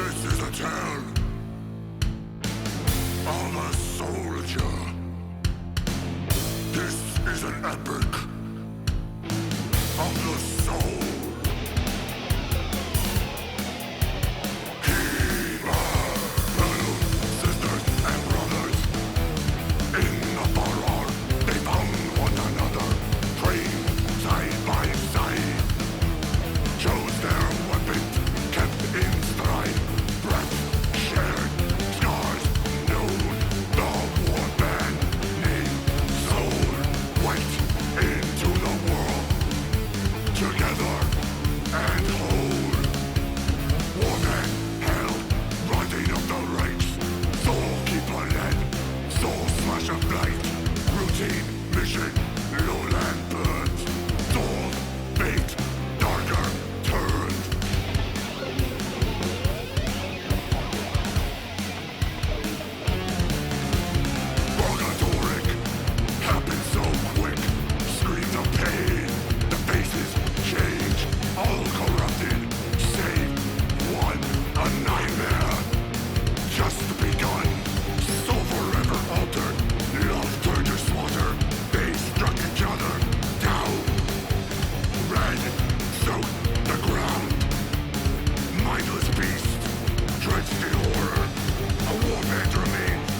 This is a tale of a soldier. This is an epic of the soul. Keep our brothers, sisters, and brothers. In the furrow, they found one another, trained side by side. Chose their weapons, kept in stride. Breath shared, scars known. The war band named soul went into the world together and whole. Warman held, running up the ranks. Soul keeper led, soul smasher flight. Routine mission, lowland burns. Soul fate, darker turned. Purgatoric, happened so quick. Screams of pain, the faces change. All corrupted, save one, a nightmare just begun. So forever altered, love turned to slaughter. They struck each other down. Red soaked the ground. Mindless beast, drenched in horror. A warband remains.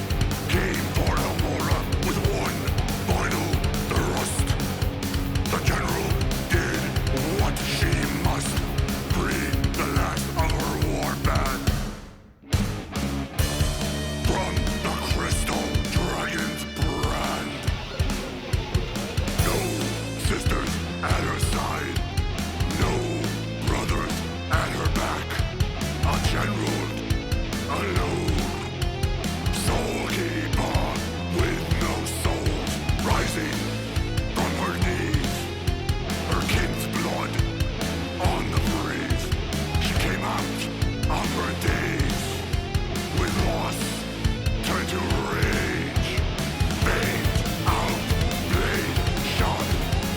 Came for Elmora with one final thrust. The general did what she must. Free the last of her warband. From the crystal dragon's brand. No sisters at her side. No brothers at her back. A general alone. Soul keeper with no souls. Rising from her knees. Her kin's blood on the breeze. She came out of her days. With loss turned to rage. Veins out, blade shot.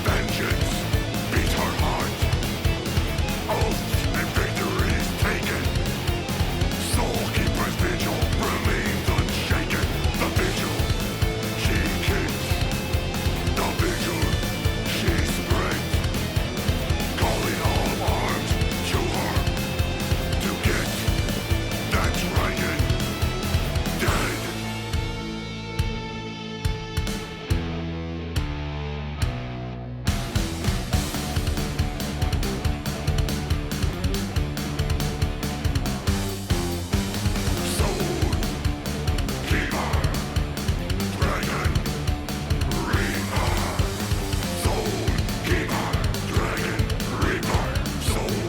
Vengeance beat her heart. Oaths and victories taken. Soul keeper's vigil remains unshaken. The vigil she keeps. The vigil she spreads. Calling all arms to her to get that dragon dead. Soul keeper, dragon reaper. Soul keeper, dragon reaper. Soul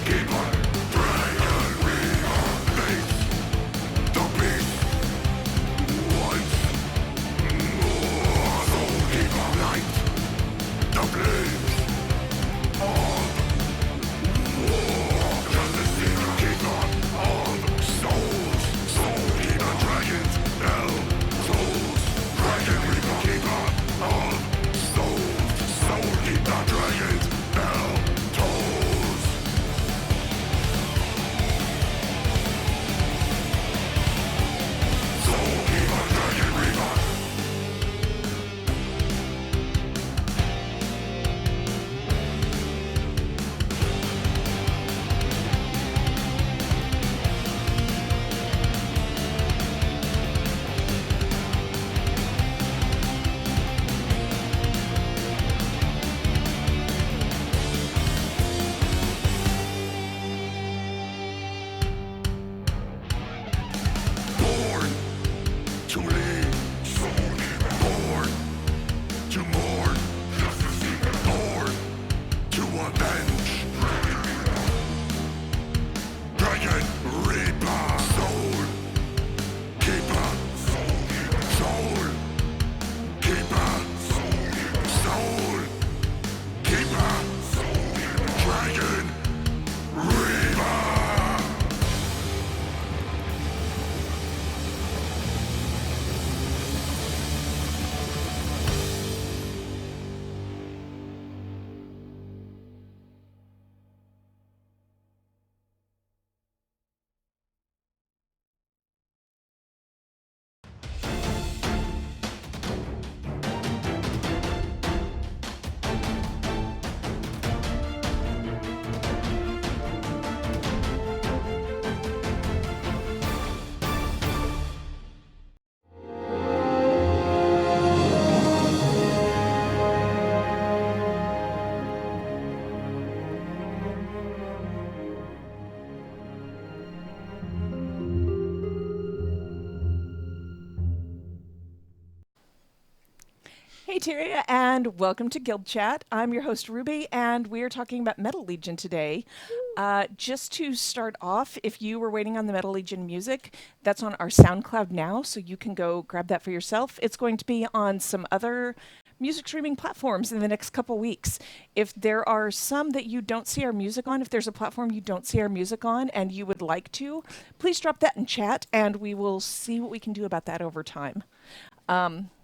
keeper, dragon reaper. Face the beast once more. Soul keeper, light the flames of war. Justice keeper, keeper of souls. Soul keeper, dragons, hell, souls. Dragon reaper, keeper of souls. Soul keeper, dragons, hell, tolls. Soul keeper, dragon reaper. Born to lead, born to mourn, born to avenge. Dragon Reaper, soul keeper, soul keeper, soul keeper, dragon Reaper. Hey, Tyria, and welcome to Guild Chat. I'm your host, Ruby, and we are talking about Metal Legion today. Just to start off, if you were waiting on the Metal Legion music, that's on our SoundCloud now, so you can go grab that for yourself. It's going to be on some other music streaming platforms in the next couple weeks. If there are some that you don't see our music on, if there's a platform you don't see our music on and you would like to, please drop that in chat, and we will see what we can do about that over time.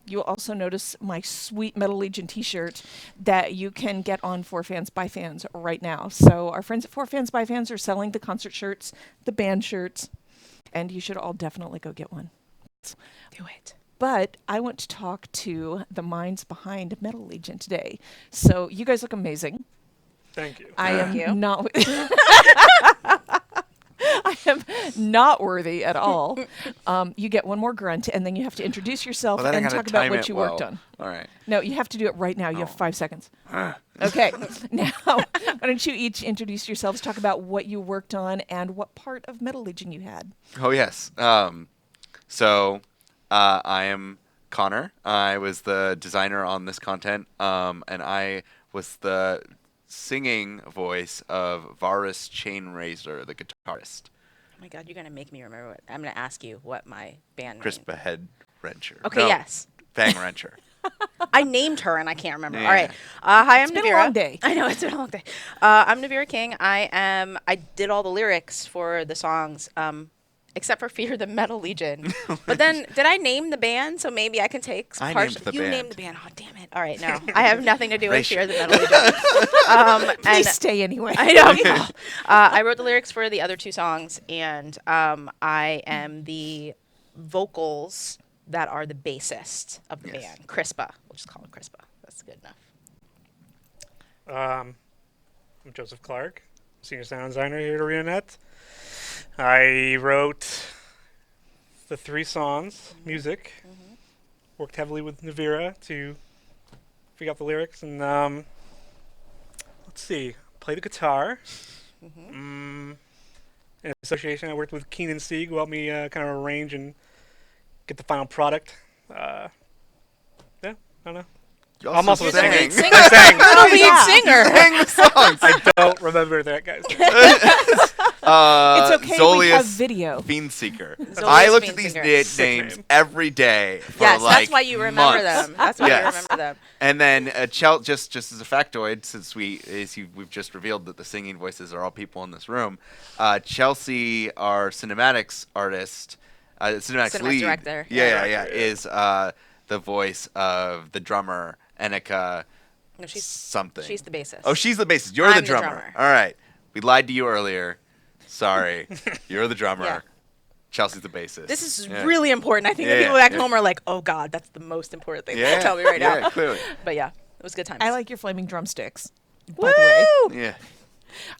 You'll also notice my sweet Metal Legion t-shirt that you can get on For Fans by Fans right now. So our friends at For Fans by Fans are selling the concert shirts, the band shirts, and you should all definitely go get one. Do it. But I want to talk to the minds behind Metal Legion today. So you guys look amazing. Thank you. I am you. not... I am not worthy at all. You get one more grunt, and then you have to introduce yourself and talk about what you worked on. All right. No, you have to do it right now. You have 5 seconds. Okay. Now, why don't you each introduce yourselves, talk about what you worked on, and what part of Metal Legion you had. Oh, yes. So I am Connor. I was the designer on this content, and I was the singing voice of Varus Chainrazor, the guitarist. Oh my god, you're gonna make me remember what I'm gonna ask you what my band name. Crispa Head Wrencher. Okay, No, yes. Fang Wrencher. I named her and I can't remember. Yeah. All right. Hi, I'm It's been Navira. a long day. I know it's been a long day. I'm Navira King. I did all the lyrics for the songs, except for Fear the Metal Legion. But then, did I name the band? So maybe I can take I part. named the You band. named the band. Oh damn it! All right, no, I have nothing to do with Ratio. Fear the Metal Legion. Please stay anyway. I know. I wrote the lyrics for the other two songs, and I am the vocals that are the bassist of the Yes. band, Crispa. We'll just call him Crispa. That's good enough. I'm Joseph Clark, senior sound designer here at ArenaNet. I wrote the 3 songs, music. Worked heavily with Navira to figure out the lyrics, and let's see, play the guitar. In association, I worked with Keenan Sieg, who helped me kind of arrange and get the final product. Yeah, I don't know. You I'm also You're the sang. lead singer. I sang. You're the lead singer. Sang the songs. I don't remember that, guys. It's okay, we have Zolius video. Fiendseeker. Zolius I looked at these Fiendseeker. Sick names name. every day for Yes, like that's why you remember months. them. That's why Yes. you remember them. And then just as a factoid, since we've just revealed that the singing voices are all people in this room, Chelsea, our cinematics artist, cinematics lead, director. yeah, Director, is the voice of the drummer Annika. No, she's something. she's the bassist. Oh, she's the bassist. You're I'm the the drummer. drummer. All right, we lied to you earlier. Sorry, you're the drummer. Yeah. Chelsea's the bassist. This is Yeah. really important. I think the Yeah, people back yeah. home are like, "Oh God, that's the most important thing." Yeah, to tell me right yeah, now. clearly. But yeah, it was good times. I like your flaming drumsticks, by the way. Woo! Yeah.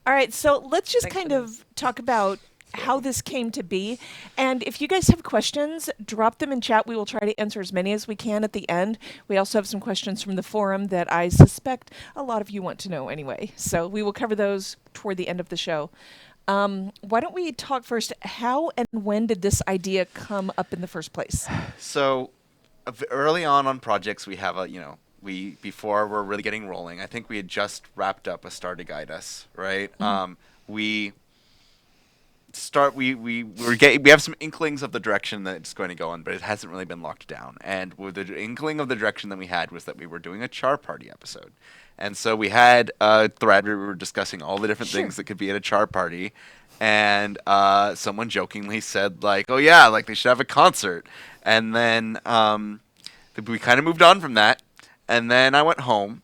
All right, so let's just Thanks kind for of talk about how this came to be. And if you guys have questions, drop them in chat. We will try to answer as many as we can at the end. We also have some questions from the forum that I suspect a lot of you want to know anyway. So we will cover those toward the end of the show. Why don't we talk first, how and when did this idea come up in the first place? So early on projects, we have before we're really getting rolling, I think we had just wrapped up a Star to Guide Us, right? We have some inklings of the direction that it's going to go in, but it hasn't really been locked down. And with the inkling of the direction that we had was that we were doing a Charr Party episode. And so we had a thread where we were discussing all the different things that could be at a Charr Party. And someone jokingly said, like, oh yeah, like they should have a concert. And then we kind of moved on from that. And then I went home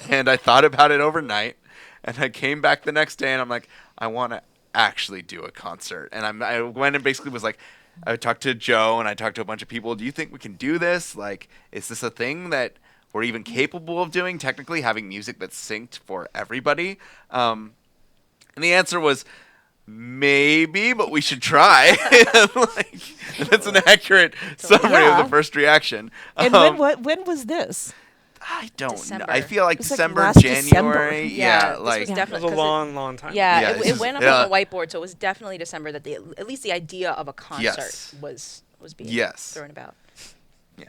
and I thought about it overnight. And I came back the next day and I'm like, I want to actually do a concert. And I went and basically was like, I talked to Joe and I talked to a bunch of people. Do you think we can do this? Like, is this a thing that we're even capable of doing, technically, having music that's synced for everybody? And the answer was, maybe, but we should try. Like, that's an accurate summary of the first reaction. And when was this? I don't know. December. I feel like It was like December, last January. December. Yeah, this like was That definitely was a 'cause long, long time. Yeah, Yeah, it this is- went up on the whiteboard, so it was definitely December that at least the idea of a concert Yes. was being Yes. thrown about. Yeah.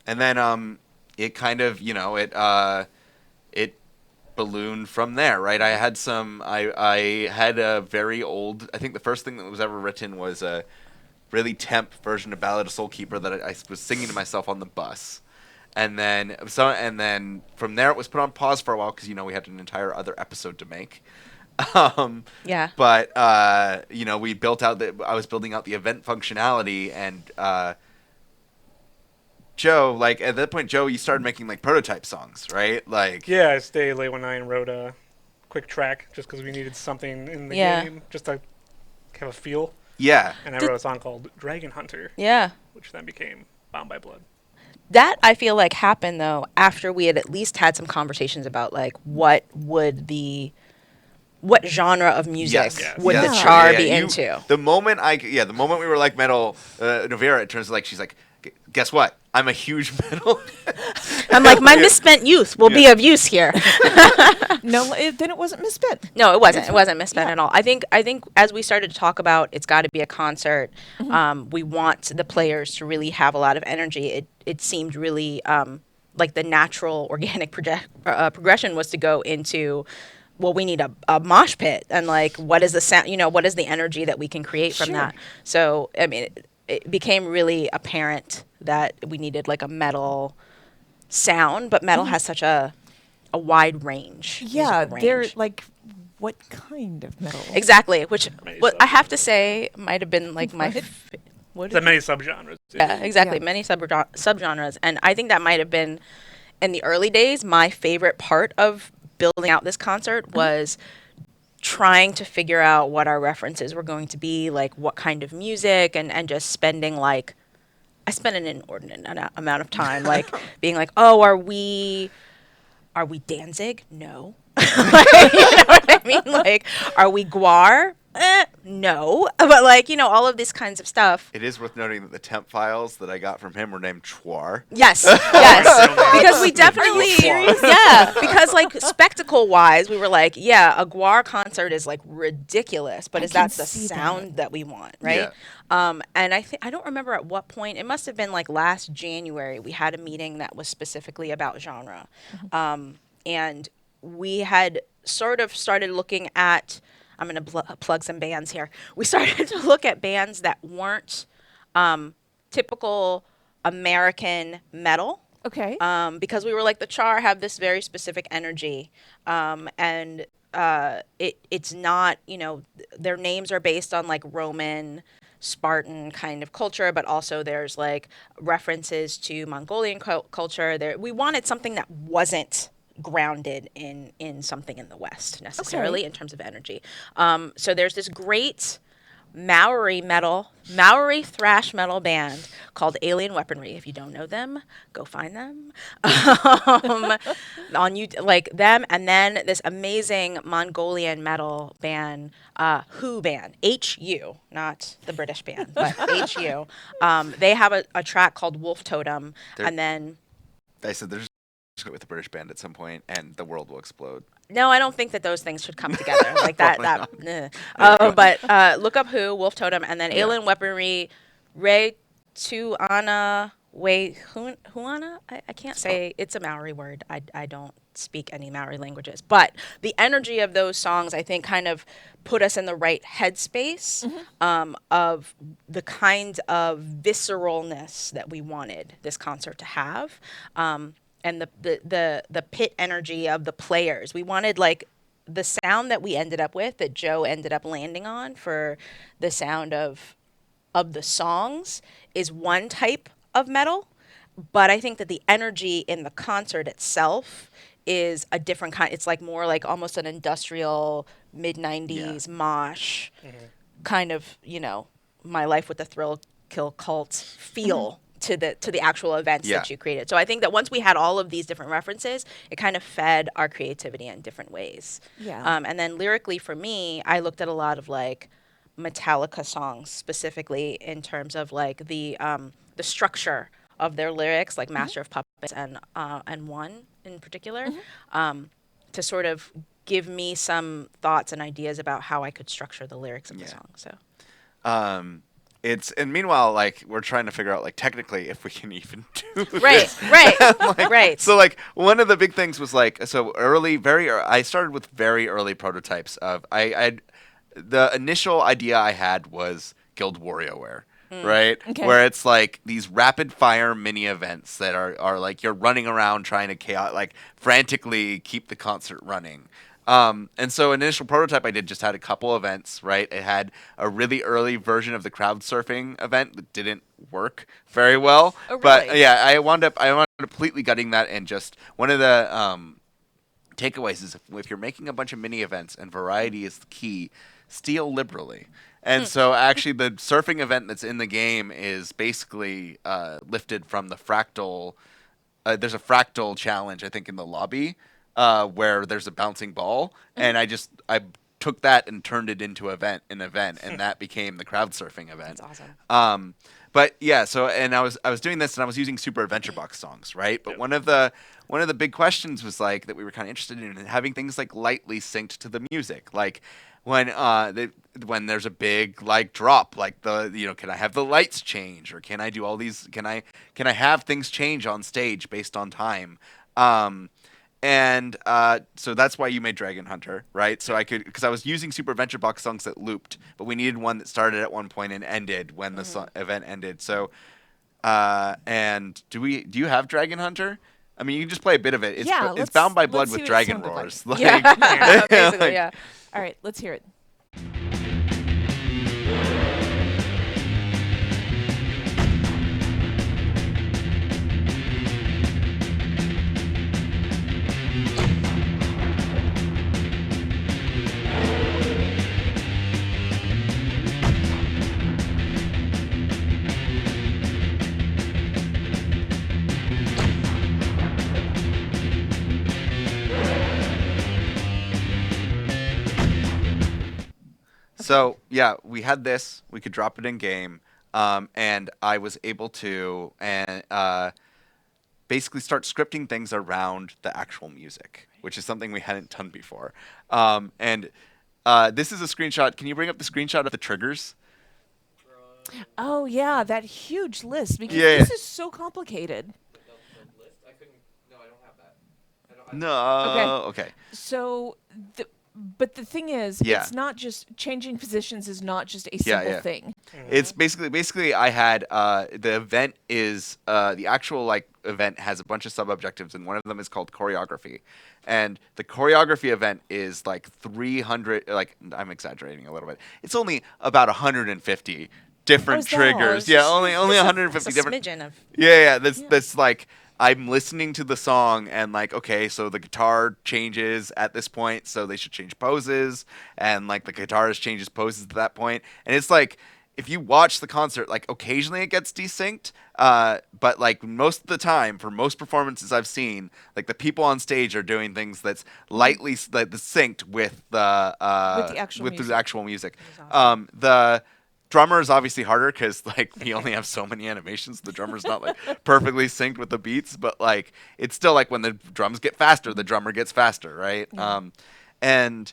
And then it kind of, it ballooned from there, right? I had a very old, I think the first thing that was ever written was a really temp version of Ballad of Soulkeeper that I was singing to myself on the bus. And then from there it was put on pause for a while because we had an entire other episode to make. Yeah. But we built out I was building out the event functionality, and Joe, like at that point, Joe, you started making like prototype songs, right? Like Yeah, I stayed late one night and wrote a quick track just because we needed something in the game just to have a feel. Yeah. And I wrote a song called Dragon Hunter. Yeah. Which then became Bound by Blood. That I feel like happened though after we had at least had some conversations about like what genre of music would the charr be into. The moment we were like metal, Novera, it turns like she's like, guess what? I'm a huge metal. I'm like, my misspent youth will be of use here. No, then it wasn't misspent. No, it wasn't. It wasn't misspent at all. I think as we started to talk about, it's got to be a concert. We want the players to really have a lot of energy. It seemed really like the natural organic progression was to go into, well, we need a mosh pit, and like, what is the sound? What is the energy that we can create from that? So, I mean, it became really apparent that we needed like a metal sound, but metal has such a wide range. Yeah, they're like, what kind of metal? Exactly, which I have to say might have been like my the many subgenres. Yeah, exactly, many subgenres, and I think that might have been in the early days my favorite part of building out this concert was trying to figure out what our references were going to be, like what kind of music, and just spending like, I spent an inordinate amount of time like being like, oh, are we Danzig? No. Like, you know what I mean? Like, are we Guar? No. But like, all of these kinds of stuff. It is worth noting that the temp files that I got from him were named Chwar. Yes, yes. Because we definitely, because like spectacle wise, we were like, yeah, a Guar concert is like ridiculous, but that's the sound that we want, right? Yeah. And I don't remember at what point, it must have been like last January, we had a meeting that was specifically about genre. And we had sort of started looking at, I'm going to plug some bands here. We started to look at bands that weren't typical American metal. Okay. Because we were like, the charr have this very specific energy. And it's not, their names are based on like Roman, Spartan kind of culture, but also there's like references to Mongolian culture. We wanted something that wasn't grounded in something in the West necessarily in terms of energy. So there's this great Maori thrash metal band called Alien Weaponry. If you don't know them, go find them on you, like them. And then this amazing Mongolian metal band, HU band, HU, not the British band, but HU. They have a track called Wolf Totem, and then I said there's with the British band at some point, and the world will explode. No, I don't think that those things should come together like that. But look up HU, Wolf Totem, and then Alien Weaponry, Re Tuana Huana. I can't say, it's a Maori word. I don't speak any Maori languages, but the energy of those songs, I think, kind of put us in the right headspace of the kind of visceralness that we wanted this concert to have. And the pit energy of the players. We wanted like the sound that we ended up with, that Joe ended up landing on for the sound of the songs, is one type of metal, but I think that the energy in the concert itself is a different kind. It's like more like almost an industrial mid-90s mosh kind of, My Life with the Thrill Kill Cult feel. To the actual events that you created. So I think that once we had all of these different references, it kind of fed our creativity in different ways. Yeah. And then lyrically for me, I looked at a lot of like Metallica songs specifically in terms of like the structure of their lyrics, like Master of Puppets and One in particular, to sort of give me some thoughts and ideas about how I could structure the lyrics of the song. So. and meanwhile, like, we're trying to figure out, like, technically if we can even do Right, this. right, Like, right. So, like, one of the big things was, like, so I started with very early prototypes of, the initial idea I had was Guild WarioWare, right? Okay. Where it's, like, these rapid-fire mini-events that are, like, you're running around trying to, like, frantically keep the concert running. And so initial prototype I did just had a couple events, right? It had a really early version of the crowd surfing event that didn't work very well. Oh, But really? yeah, I wound up completely gutting that, and just one of the takeaways is if you're making a bunch of mini events and variety is the key, steal liberally. And so actually the surfing event that's in the game is basically lifted from the fractal. There's a fractal challenge, I think, in the lobby where there's a bouncing ball, and I took that and turned it into an event, and that became the crowd surfing event. That's awesome. But yeah, so and I was doing this, and I was using Super Adventure Box songs, right? But one of the big questions was like that we were kind of interested in having things like lightly synced to the music, like when there's a big like drop, like can I have the lights change, or can I do all these? Can I have things change on stage based on time? And so that's why you made Dragon Hunter, right? So because I was using Super Adventure Box songs that looped, but we needed one that started at one point and ended when the event ended. So, and do you have Dragon Hunter? I mean, you can just play a bit of it. It's Bound by Blood let's see with what it Dragon sounded like. Roars. Like, Yeah, basically, like- yeah. All right, let's hear it. So yeah, we had this. We could drop it in game, and I was able to basically start scripting things around the actual music, which is something we hadn't done before. And this is a screenshot. Can you bring up the screenshot of the triggers? Oh yeah, that huge list because Yeah, this yeah. is so complicated. No. Okay. So, but the thing is, Yeah. it's not just changing positions is not just a Yeah, simple yeah. thing. It's basically I had the event is the actual like event has a bunch of sub objectives, and one of them is called choreography, and the choreography event is like 300. Like I'm exaggerating a little bit. It's only about 150 different is that all? triggers. Yeah, only 150 It's a different. smidgen of. Yeah. That's like I'm listening to the song and like, okay, so the guitar changes at this point, so they should change poses, and like the guitarist changes poses at that point, and it's like if you watch the concert, like occasionally it gets desynced, but like most of the time for most performances I've seen, like the people on stage are doing things that's lightly synced with the actual music. Awesome. The drummer is obviously harder because like we only have so many animations. The drummer's not like perfectly synced with the beats, but like it's still like when the drums get faster, the drummer gets faster, right? And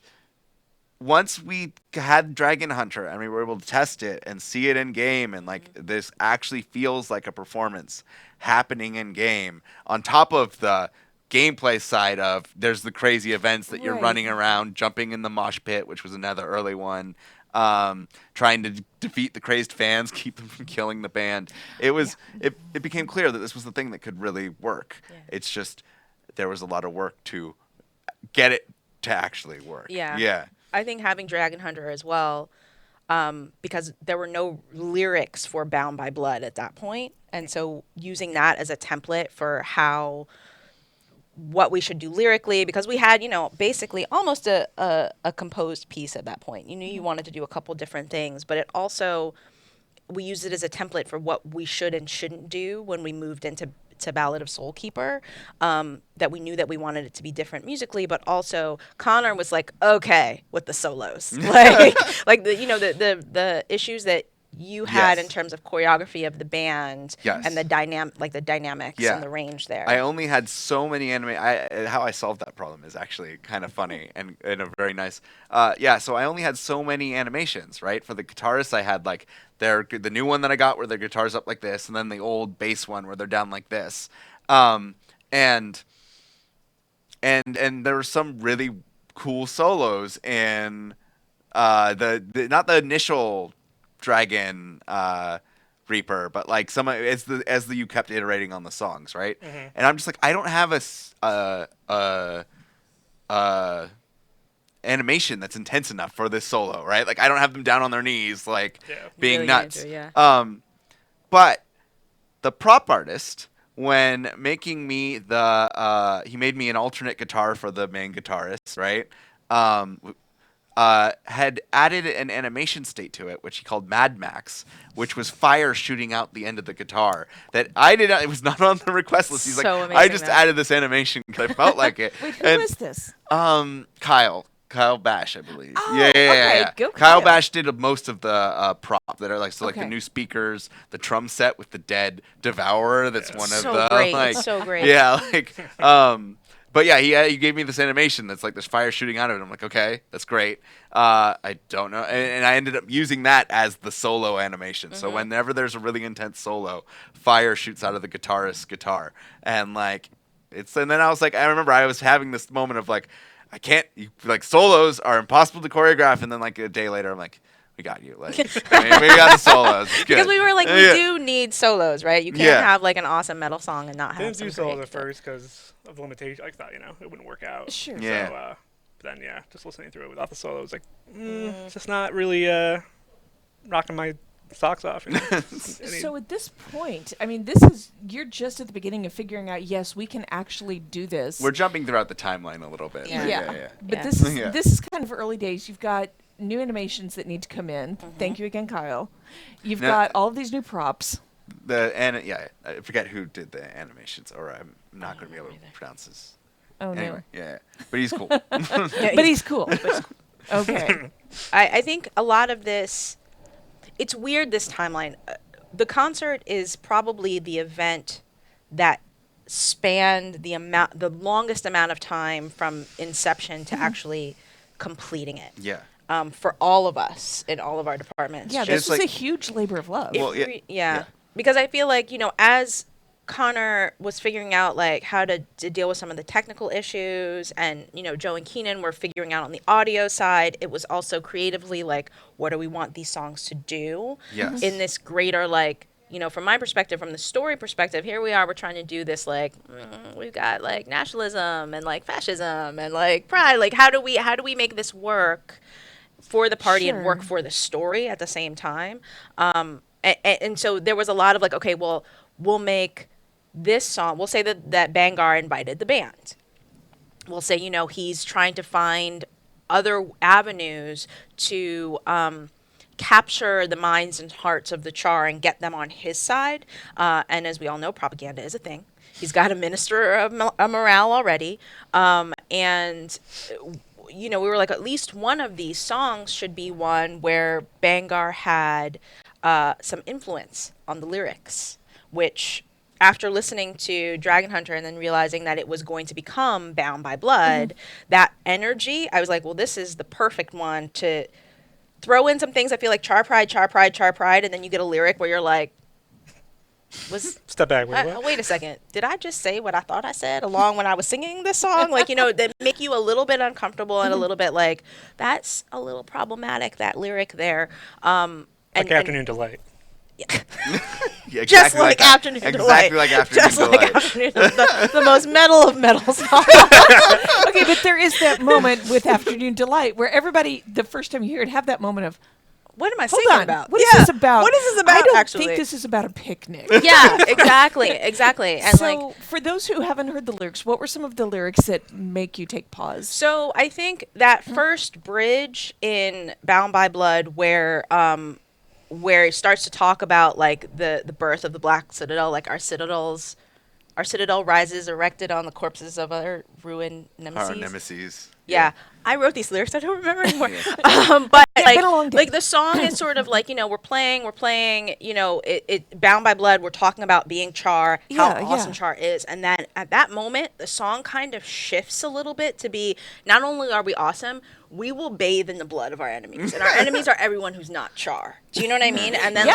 once we had Dragon Hunter and we were able to test it and see it in game, and like this actually feels like a performance happening in game, on top of the gameplay side of there's the crazy events that you're Right. running around, jumping in the mosh pit, which was another early one. Trying to defeat the crazed fans, keep them from killing the band. It became clear that this was the thing that could really work. Yeah. It's just there was a lot of work to get it to actually work. Yeah. I think having Dragon Hunter as well, because there were no lyrics for Bound by Blood at that point, and so using that as a template for what we should do lyrically, because we had, basically almost a composed piece at that point. You knew you wanted to do a couple different things, but it also, we used it as a template for what we should and shouldn't do when we moved into Ballad of Soulkeeper, that we knew that we wanted it to be different musically, but also Connor was like, okay with the solos. like the issues that you had Yes. in terms of choreography of the band Yes. and the dynamics Yeah. and the range there. I only had so many how I solved that problem is actually kind of funny and a very nice. So I only had so many animations, right? For the guitarists, I had like the new one that I got where their guitar's up like this, and then the old bass one where they're down like this. And there were some really cool solos in the not the initial Dragon Reaper, but like some as the you kept iterating on the songs, right? And I'm just like, I don't have a animation that's intense enough for this solo, right? Like I don't have them down on their knees, like being Really nuts. need to, yeah. But the prop artist, when making me he made me an alternate guitar for the main guitarist, right? Had added an animation state to it, which he called Mad Max, which was fire shooting out the end of the guitar. That I did not, it was not on the request list. He's So like, amazing, I just though. added this animation because I felt like it. Wait, who And, is this? Kyle Bash, I believe. Oh, yeah. okay. Go Kyle Kyle. Bash did most of the prop that are like like the Okay. new speakers, the drum set with the dead Devourer. That's one of So the great. like It's so great. Yeah, like But yeah, he gave me this animation that's like there's fire shooting out of it. I'm like, okay, that's great. I don't know, and I ended up using that as the solo animation. So whenever there's a really intense solo, fire shoots out of the guitarist's guitar, and like and then I was like, I remember I was having this moment of like, I can't like solos are impossible to choreograph, and then like a day later, I'm like, we got you, like we got the solos. It's good. Because we were like, we Yeah. do need solos, right? You can't Yeah. have like an awesome metal song and not have Didn't some do solos great- at first because of limitations. I thought, it wouldn't work out. Sure. Yeah. So, but then, just listening through it without the solo was like, it's just not really rocking my socks off. So at this point, I mean, you're just at the beginning of figuring out, yes, we can actually do this. We're jumping throughout the timeline a little bit. Yeah. Yeah. But Yeah. this is Yeah. this is kind of early days. You've got new animations that need to come in. Thank you again, Kyle. You've No. got all of these new props. I forget who did the animations, or I'm not going to be able to pronounce his. Oh Anyway, no. yeah, but he's cool. Yeah, But he's cool. Okay. I think a lot of this, it's weird, this timeline. The concert is probably the event that spanned the longest amount of time from inception to actually completing it. Yeah. For all of us in all of our departments. Yeah, Just- this It's was like- a huge labor of love. Well, yeah, yeah. yeah. Because I feel like, as Connor was figuring out like how to deal with some of the technical issues, and Joe and Keenan were figuring out on the audio side, it was also creatively like, what do we want these songs to do Yes. in this greater, like, from my perspective, from the story perspective, here we are, we're trying to do this, like, we've got like nationalism and like fascism and like pride, like how do we make this work for the party and work Sure. for the story at the same time. And so there was a lot of like, okay, well, we'll make this song. We'll say that Bangar invited the band. We'll say, he's trying to find other avenues to capture the minds and hearts of the charr and get them on his side. And as we all know, propaganda is a thing. He's got a minister of morale already. And we were like, at least one of these songs should be one where Bangar had some influence on the lyrics, which after listening to Dragon Hunter and then realizing that it was going to become Bound by Blood, that energy, I was like, well, this is the perfect one to throw in some things. I feel like charr pride, and then you get a lyric where you're like, Step back. Wait, what? wait a second. Did I just say what I thought I said along when I was singing this song? Like, that make you a little bit uncomfortable and a little bit like, that's a little problematic, that lyric there. Like Afternoon Delight. Yeah, Just exactly like that. Afternoon Delight. Exactly like Afternoon Just Delight. like Afternoon Delight. The most metal of metal songs. Okay, but there is that moment with Afternoon Delight where everybody, the first time you hear it, have that moment of, What am I hold singing on, about? what is this about? What is this about, I don't actually? think this is about a picnic. Yeah, exactly. And So, for those who haven't heard the lyrics, what were some of the lyrics that make you take pause? So I think that first bridge in Bound by Blood where it starts to talk about like the birth of the Black Citadel, like our citadel rises erected on the corpses of our ruined Our nemesis. nemesis. Yeah. I wrote these lyrics. I don't remember anymore. But It's been a long day. like the song is sort of like, we're playing, it Bound by Blood. We're talking about being Charr, how Yeah, awesome yeah. Charr is. And then at that moment, the song kind of shifts a little bit to be, not only are we awesome, we will bathe in the blood of our enemies. And our enemies are everyone who's not Charr. Do you know what I mean? And then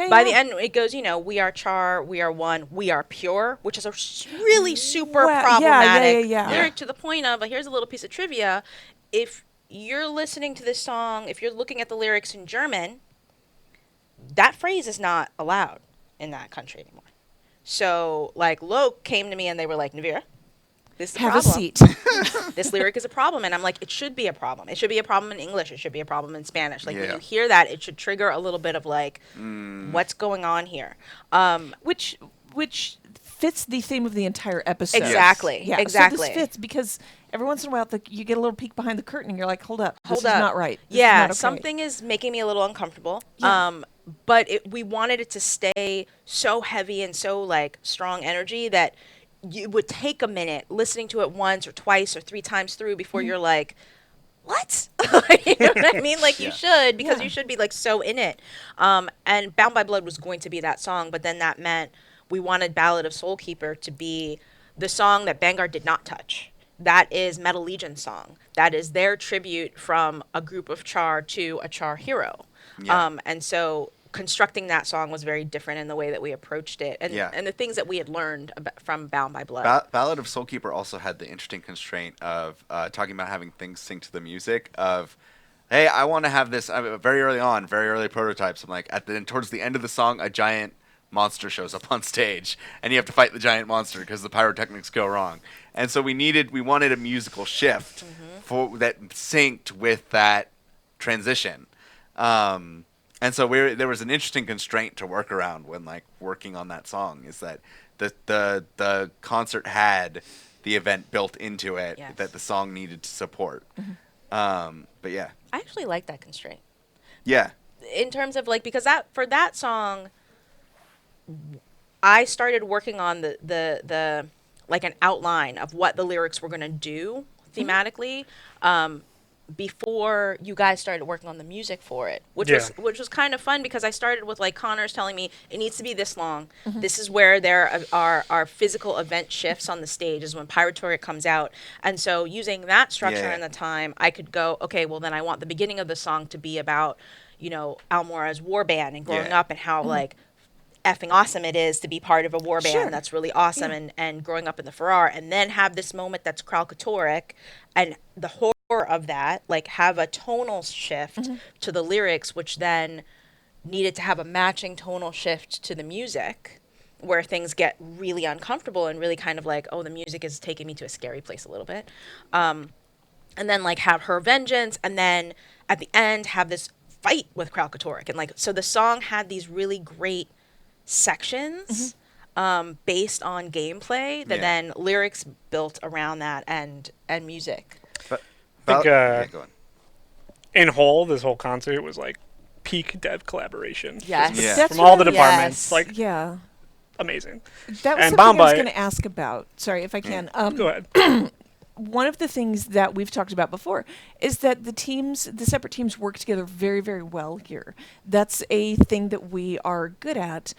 by the end, it goes, we are Charr, we are one, we are pure, which is a really super problematic lyric to the point of, here's a little piece of trivia. If you're listening to this song, if you're looking at the lyrics in German, that phrase is not allowed in that country anymore. So, Loke came to me and they were like, Navira, this is a problem. Have a seat. This lyric is a problem. And I'm like, it should be a problem. It should be a problem in English. It should be a problem in Spanish. When you hear that, it should trigger a little bit of what's going on here? Which fits the theme of the entire episode. Exactly. Yeah, Exactly. So this fits because every once in a while you get a little peek behind the curtain and you're like, hold up. This is Hold up. not right. This is Yeah, not okay. something is making me a little uncomfortable. Yeah. But we wanted it to stay so heavy and so strong energy that you would take a minute listening to it once or twice or 3 times through before you're like, what? You know what I mean? You should, because you should be so in it. And Bound by Blood was going to be that song, but then that meant we wanted Ballad of Soulkeeper to be the song that Vanguard did not touch. That is Metal Legion's song. That is their tribute from a group of Charr to a Charr hero. Yeah. And so constructing that song was very different in the way that we approached it and the things that we had learned from Bound by Blood. Ballad of Soulkeeper also had the interesting constraint of talking about having things sync to the music of, hey, I want to have this very early prototypes. I'm like, towards the end of the song, a giant monster shows up on stage and you have to fight the giant monster because the pyrotechnics go wrong. And so we wanted a musical shift for that synced with that transition. And so there was an interesting constraint to work around when working on that song, is that the concert had the event built into it that the song needed to support. But yeah. I actually like that constraint. Yeah. In terms of because for that song, I started working on the an outline of what the lyrics were going to do thematically before you guys started working on the music for it, which was kind of fun because I started with Connor's telling me it needs to be this long. This is where there are physical event shifts on the stage, is when Pyrotoric comes out. And so using that structure and the time, I could go, okay, well then I want the beginning of the song to be about, Almora's war band and growing up and how effing awesome it is to be part of a war band that's really awesome and growing up in the Farrar, and then have this moment that's Kralkatoric and the horror of that, have a tonal shift to the lyrics, which then needed to have a matching tonal shift to the music, where things get really uncomfortable and really kind of oh, the music is taking me to a scary place a little bit. And then have her vengeance, and then at the end have this fight with Kralkatoric. And so the song had these really great sections based on gameplay that then lyrics built around that and music. But I think go on. in whole, this whole concert was peak dev collaboration. Yes. Just Yeah. from all the departments. Yeah. Amazing. That was And something I was Bombay- going to ask about. Sorry, if I can. Go ahead. One of the things that we've talked about before is that the separate teams work together very, very well here. That's a thing that we are good at.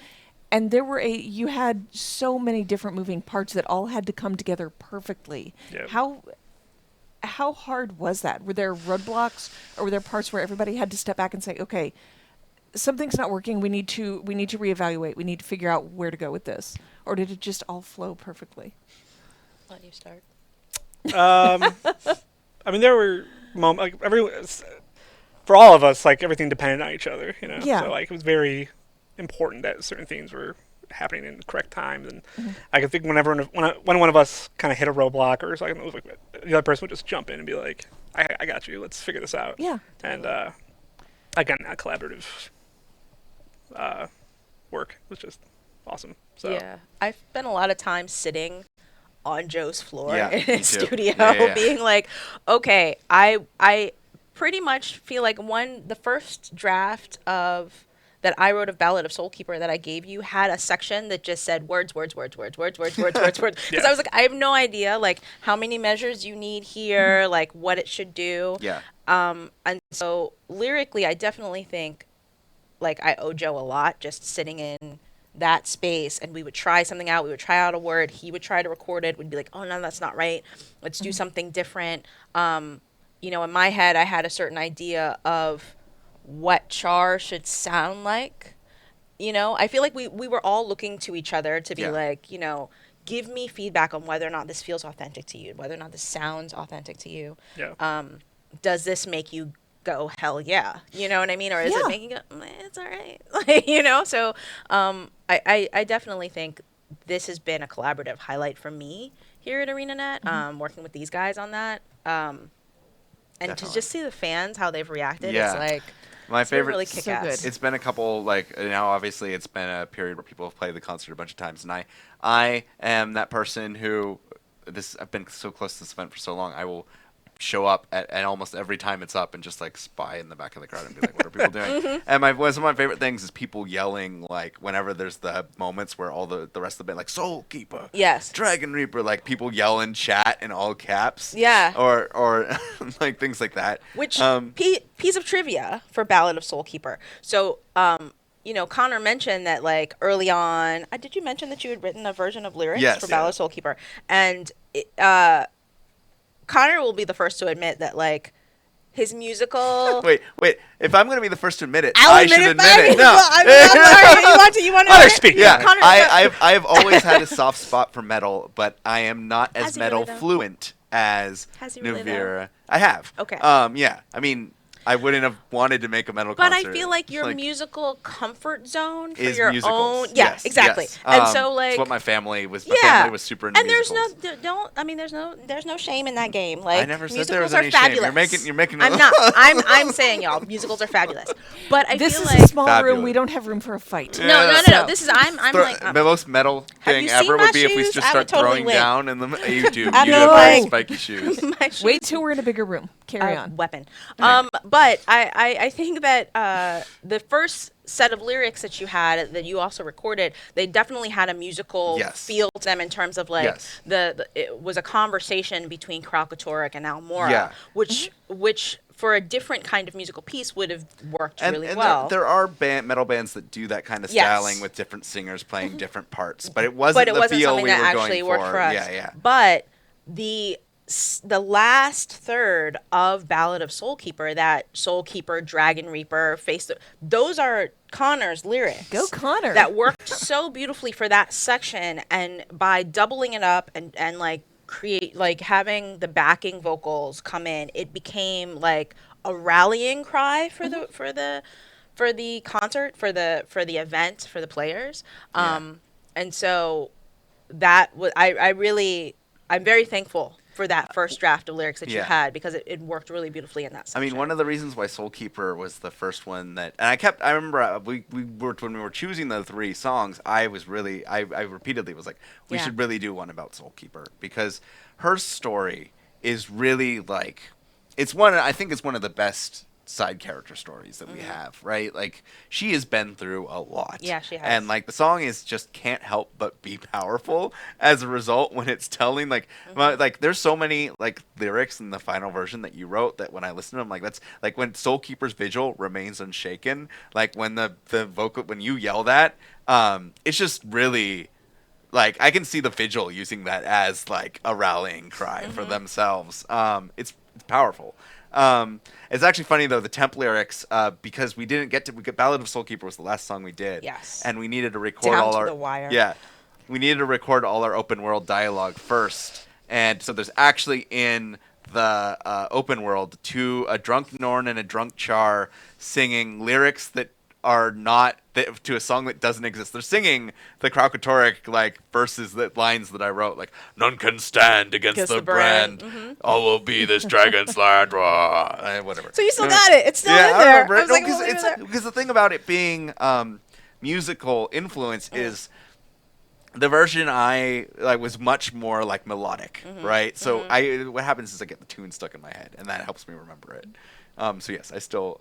And you had so many different moving parts that all had to come together perfectly. Yep. How hard was that? Were there roadblocks, or were there parts where everybody had to step back and say, okay, something's not working, we need to reevaluate, we need to figure out where to go with this? Or did it just all flow perfectly? Let you start. There were moments, for all of us, everything depended on each other, Yeah. So it was very important that certain things were happening in the correct times. And I could think when one of us kind of hit a roadblock or something, it was the other person would just jump in and be like, I got you, let's figure this out. Yeah. And again, that collaborative work was just awesome. So Yeah. I've spent a lot of time sitting on Joe's floor Yeah, in me his too. studio Yeah. being okay, I pretty much feel the first draft of that I wrote of Ballad of Soulkeeper that I gave you had a section that just said words, words, words, words, words, words, words, words, words. Because I was like, I have no idea, like, how many measures you need here, like, what it should do. Yeah. And so lyrically, I definitely think, like, I owe Joe a lot just sitting in that space, and we would try something out. We would try out a word. He would try to record it. We'd be like, oh, no, that's not right. Let's do something different. You know, in my head, I had a certain idea of what charr should sound like. You know, I feel like we were all looking to each other to be like, you know, give me feedback on whether or not this feels authentic to you, whether or not this sounds authentic to you. Yeah. Does this make you go, hell yeah? You know what I mean? Or is it making it, it's all right? Like, you know? So I definitely think this has been a collaborative highlight for me here at ArenaNet, working with these guys on that. And Definitely. to just see the fans, how they've reacted, Yeah. it's like, My it's been favorite. really So kick-ass. good. It's been a couple, like, now obviously it's been a period where people have played the concert a bunch of times, and I am that person who, I've been so close to this event for so long, I will show up at almost every time it's up and just, like, spy in the back of the crowd and be like, what are people doing? And one of my favorite things is people yelling, like, whenever there's the moments where all the rest of the band, like, Soul Keeper, Yes. Dragon Reaper, like, people yell in chat in all caps. Yeah. Or like, things like that. Which, piece of trivia for Ballad of Soulkeeper. So, you know, Connor mentioned that, like, early on, did you mention that you had written a version of lyrics Yes, for Ballad of Soulkeeper? And Connor will be the first to admit that, like, his musical... Wait. If I'm going to be the first to admit it, I'll I admit should it, admit but I it. mean, No. well, I'm sorry. You want to Others admit speak. it? Yeah, Connor, I've always had a soft spot for metal, but I am not Has as he really, metal though? fluent as Has he really, though? Nuvira. I have. Okay. Yeah. I mean, I wouldn't have wanted to make a metal But concert. I feel like your Like, musical comfort zone for is your musicals. own... Yeah, Yes, exactly. yes. And so, like... it's what my family was. My yeah. family was super into and there's musicals. there's no shame in that game. Like, I never said musicals there was are any shame. fabulous. You're making. I'm not. I'm saying, y'all, musicals are fabulous. But I This feel is like a small room. Fabulous. We don't have room for a fight. Yeah. no. This is I'm like The most metal Have thing you ever seen would my be if we shoes? just I would start totally throwing win. down in the. You do. I'm You no have way. spiky shoes. my shoes. Wait till we're in a bigger room. Carry on. Weapon. But I think that the first set of lyrics that you had that you also recorded, they definitely had a musical Yes. feel to them in terms of like Yes. it was a conversation between Kralkatorrik and Almora, Yeah. which for a different kind of musical piece would have worked And, really and well. there are metal bands that do that kind of Yes. styling with different singers playing different parts, but it wasn't but it the wasn't feel something we that were actually going worked for us. Yeah. But the last third of Ballad of Soulkeeper, that Soulkeeper, Dragon Reaper, those are Connor's lyrics. Go Connor. That worked so beautifully for that section, and by doubling it up and like create like having the backing vocals come in, it became like a rallying cry for the concert, for the event, for the players. And so that was I'm very thankful for that first draft of lyrics that you Yeah. had, because it worked really beautifully in that I section. mean, one of the reasons why Soulkeeper was the first one that, and I remember we worked when we were choosing the 3 songs. I repeatedly was like, we Yeah. should really do one about Soulkeeper, because her story is really like, I think it's one of the best side character stories that we have, right? Like, she has been through a lot. Yeah, she has. And like the song is just can't help but be powerful as a result when it's telling like like there's so many like lyrics in the final version that you wrote that when I listen to them, like that's like when Soulkeeper's vigil remains unshaken, like when the vocal, when you yell that, it's just really like I can see the vigil using that as like a rallying cry for themselves. It's powerful. It's actually funny though, the temp lyrics, because we Ballad of Soulkeeper was the last song we did. Yes. And we needed to record Down all to our the wire. Yeah. We needed to record all our open world dialogue first. And so there's actually in the open world a drunk Norn and a drunk Charr singing lyrics that are not to a song that doesn't exist. They're singing the Kralkatorrik like verses, that lines that I wrote, like "None can stand against the brand. All will be this dragon's land." Whatever. So you still got it. It's still in I there. remember it. I was No, like, well, leave it there. because the thing about it being musical influence is the version I like was much more like melodic, right? So what happens is I get the tune stuck in my head, and that helps me remember it. So yes, I still.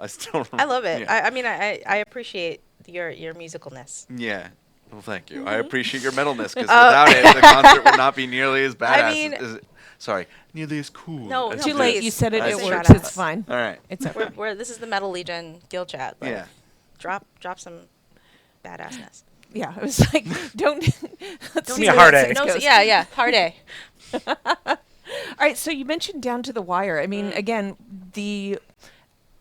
I love it. Yeah. I mean, I appreciate your musicalness. Yeah. Well, thank you. I appreciate your metalness because without it, the concert would not be nearly as badass. mean- Sorry, nearly as cool. No, as Too it late. is. You said it. I It said works. shout It's outs. fine. All right. It's okay. This is the Metal Legion Guild Chat. Like, Yeah. Drop some badassness. Yeah, it was like, don't. Let's see me a where hard this A. No, goes. yeah, hard A. All right, so you mentioned Down to the Wire. I mean, again, the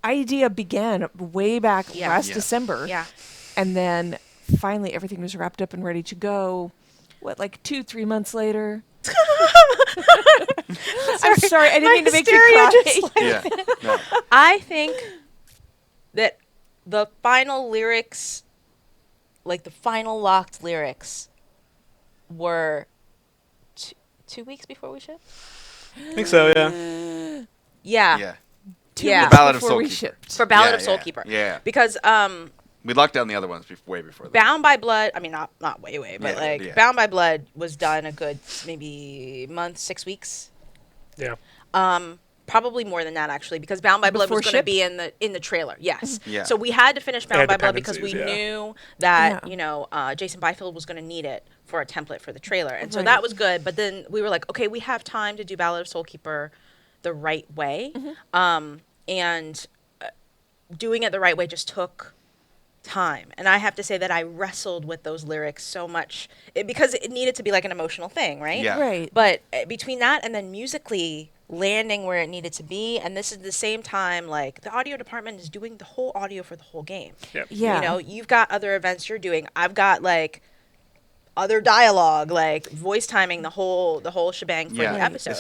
idea began way back Yeah. last Yes. December. Yeah. And then finally everything was wrapped up and ready to go. What, like 2-3 months later? I'm sorry, I didn't mean to make you hysteria cry. just, Yeah. No. I think that the final lyrics, like the final locked lyrics, were 2 weeks before we shipped. I think so, yeah. Yeah. Yeah. 2 Yeah. weeks Ballad of before we Soulkeeper. shipped. For Ballad Yeah, of yeah, Soulkeeper. yeah. Because We locked down the other ones way before that. Bound by Blood, I mean not way, but Yeah, like yeah. Bound by Blood was done a good maybe month, 6 weeks. Yeah. Probably more than that actually, because Bound by Blood Before was going to ship? be in the trailer. Yes. Yeah. So we had to finish They had Bound by Blood because we dependencies, yeah. knew that Yeah. Jason Byfield was going to need it for a template for the trailer, and so Right. that was good. But then we were like, okay, we have time to do Ballad of Soulkeeper the right way, and doing it the right way just took time. And I have to say that I wrestled with those lyrics so much because it needed to be like an emotional thing, right? Yeah. Right. But between that and then musically landing where it needed to be, and this is the same time, like the audio department is doing the whole audio for the whole game. Yep. Yeah. You know, you've got other events you're doing. I've got like other dialogue, like voice timing the whole shebang for Yeah. the episode.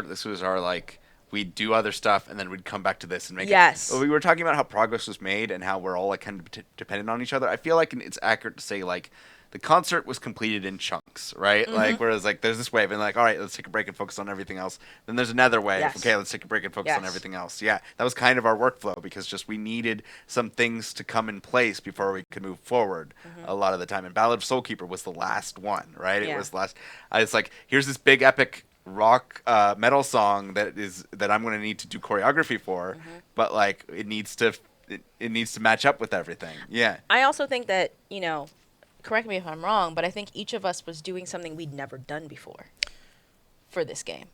This was our like we'd do other stuff and then we'd come back to this and make Yes. it. Well, we were talking about how progress was made and how we're all like kind of dependent on each other. I feel like it's accurate to say like the concert was completed in chunks, right? Like whereas like there's this wave and like all right, let's take a break and focus on everything else. Then there's another wave. Yes. Okay, let's take a break and focus on Yes. everything else. Yeah, that was kind of our workflow because just we needed some things to come in place before we could move forward. A lot of the time, and Ballad of Soulkeeper was the last one, right? Yeah. It was the last. It's like here's this big epic rock metal song that I'm going to need to do choreography for, but like it needs to match up with everything. Yeah. I also think that, correct me if I'm wrong, but I think each of us was doing something we'd never done before for this game.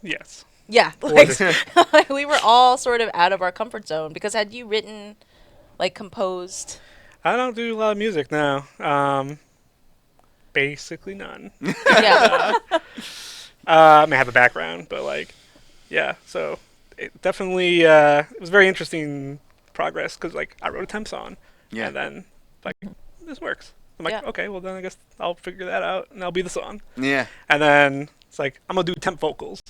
Yes. Yeah, like, we were all sort of out of our comfort zone because had you written, like composed? I don't do a lot of music now. Basically none. Yeah. I may have a background, but like, yeah. So it definitely it was very interesting progress because like I wrote a temp song, Yeah. and then like this works. I'm like, Yeah. okay, well then I guess I'll figure that out and that'll be the song. Yeah. And then it's like I'm gonna do temp vocals,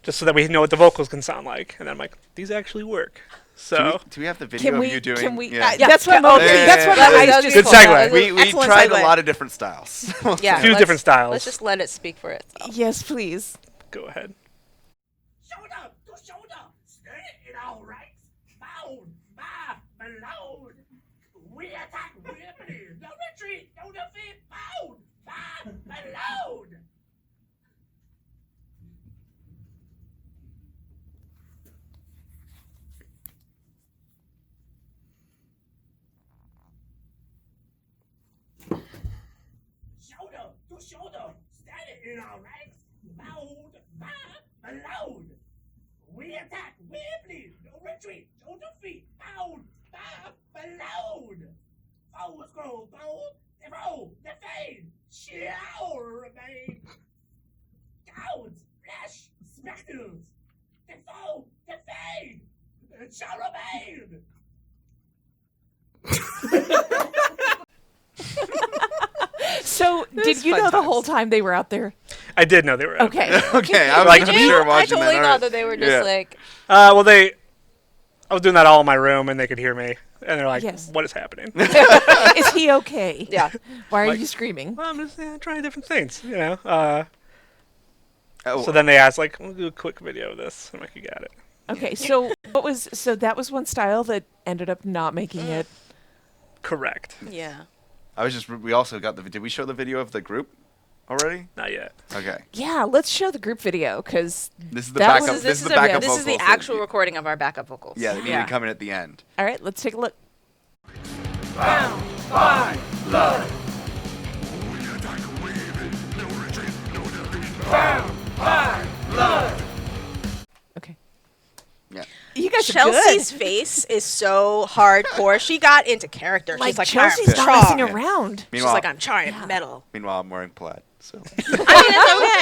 just so that we know what the vocals can sound like. And then I'm like, these actually work. So Do we have the video Can of we? you doing? Can we? Yeah. That's what. Oh, Mo- yeah, that's what yeah, my yeah. eyes just Good pulled out. segue. we Excellent tried segue. a lot of different styles. Yeah, few let's- different styles. Let's just let it speak for itself. Yes, please. Go ahead. Shoulder to shoulder, steady in our ranks, bound by below. We attack, we bleed, no retreat, no defeat, bound by below. Shoulder to shoulder, steady in our ranks, bound by below. We attack, we bleed, no retreat, no defeat, bound by below. Foes grow bold, they roll, they fade, shall remain. Cowards, flesh, specters, they fall, they fade, it shall remain. So, did you fun know the times. whole time they were out there? I did know they were. out there. Okay. Okay, I was Like, like, Did sure I watching totally that. thought that they were just Yeah. like, Well, I was doing that all in my room, and they could hear me, and they're like, Yes. "What is happening?" Is he okay? yeah. Why are Like- you screaming? Well, I'm just trying different things, you know. Oh, So then they asked, like, "We'll do a quick video of this." I'm like, "You got it." Okay, so that was one style that ended up not making it. Correct. Yeah. we also got did we show the video of the group? already? Not yet. Okay. Yeah, let's show the group video because This is the That backup. was- This is the backup This is the vocals that actual you- recording of our backup vocals. Yeah, they need to come in at the end. all right, let's take a look. Okay. Yeah. You guys are Chelsea's good. face is so hardcore. She got into character. Like She's like, Chelsea's I'm not messing charr. around. She's Meanwhile, like, I'm trying metal. meanwhile, I'm wearing plaid. So I mean, it's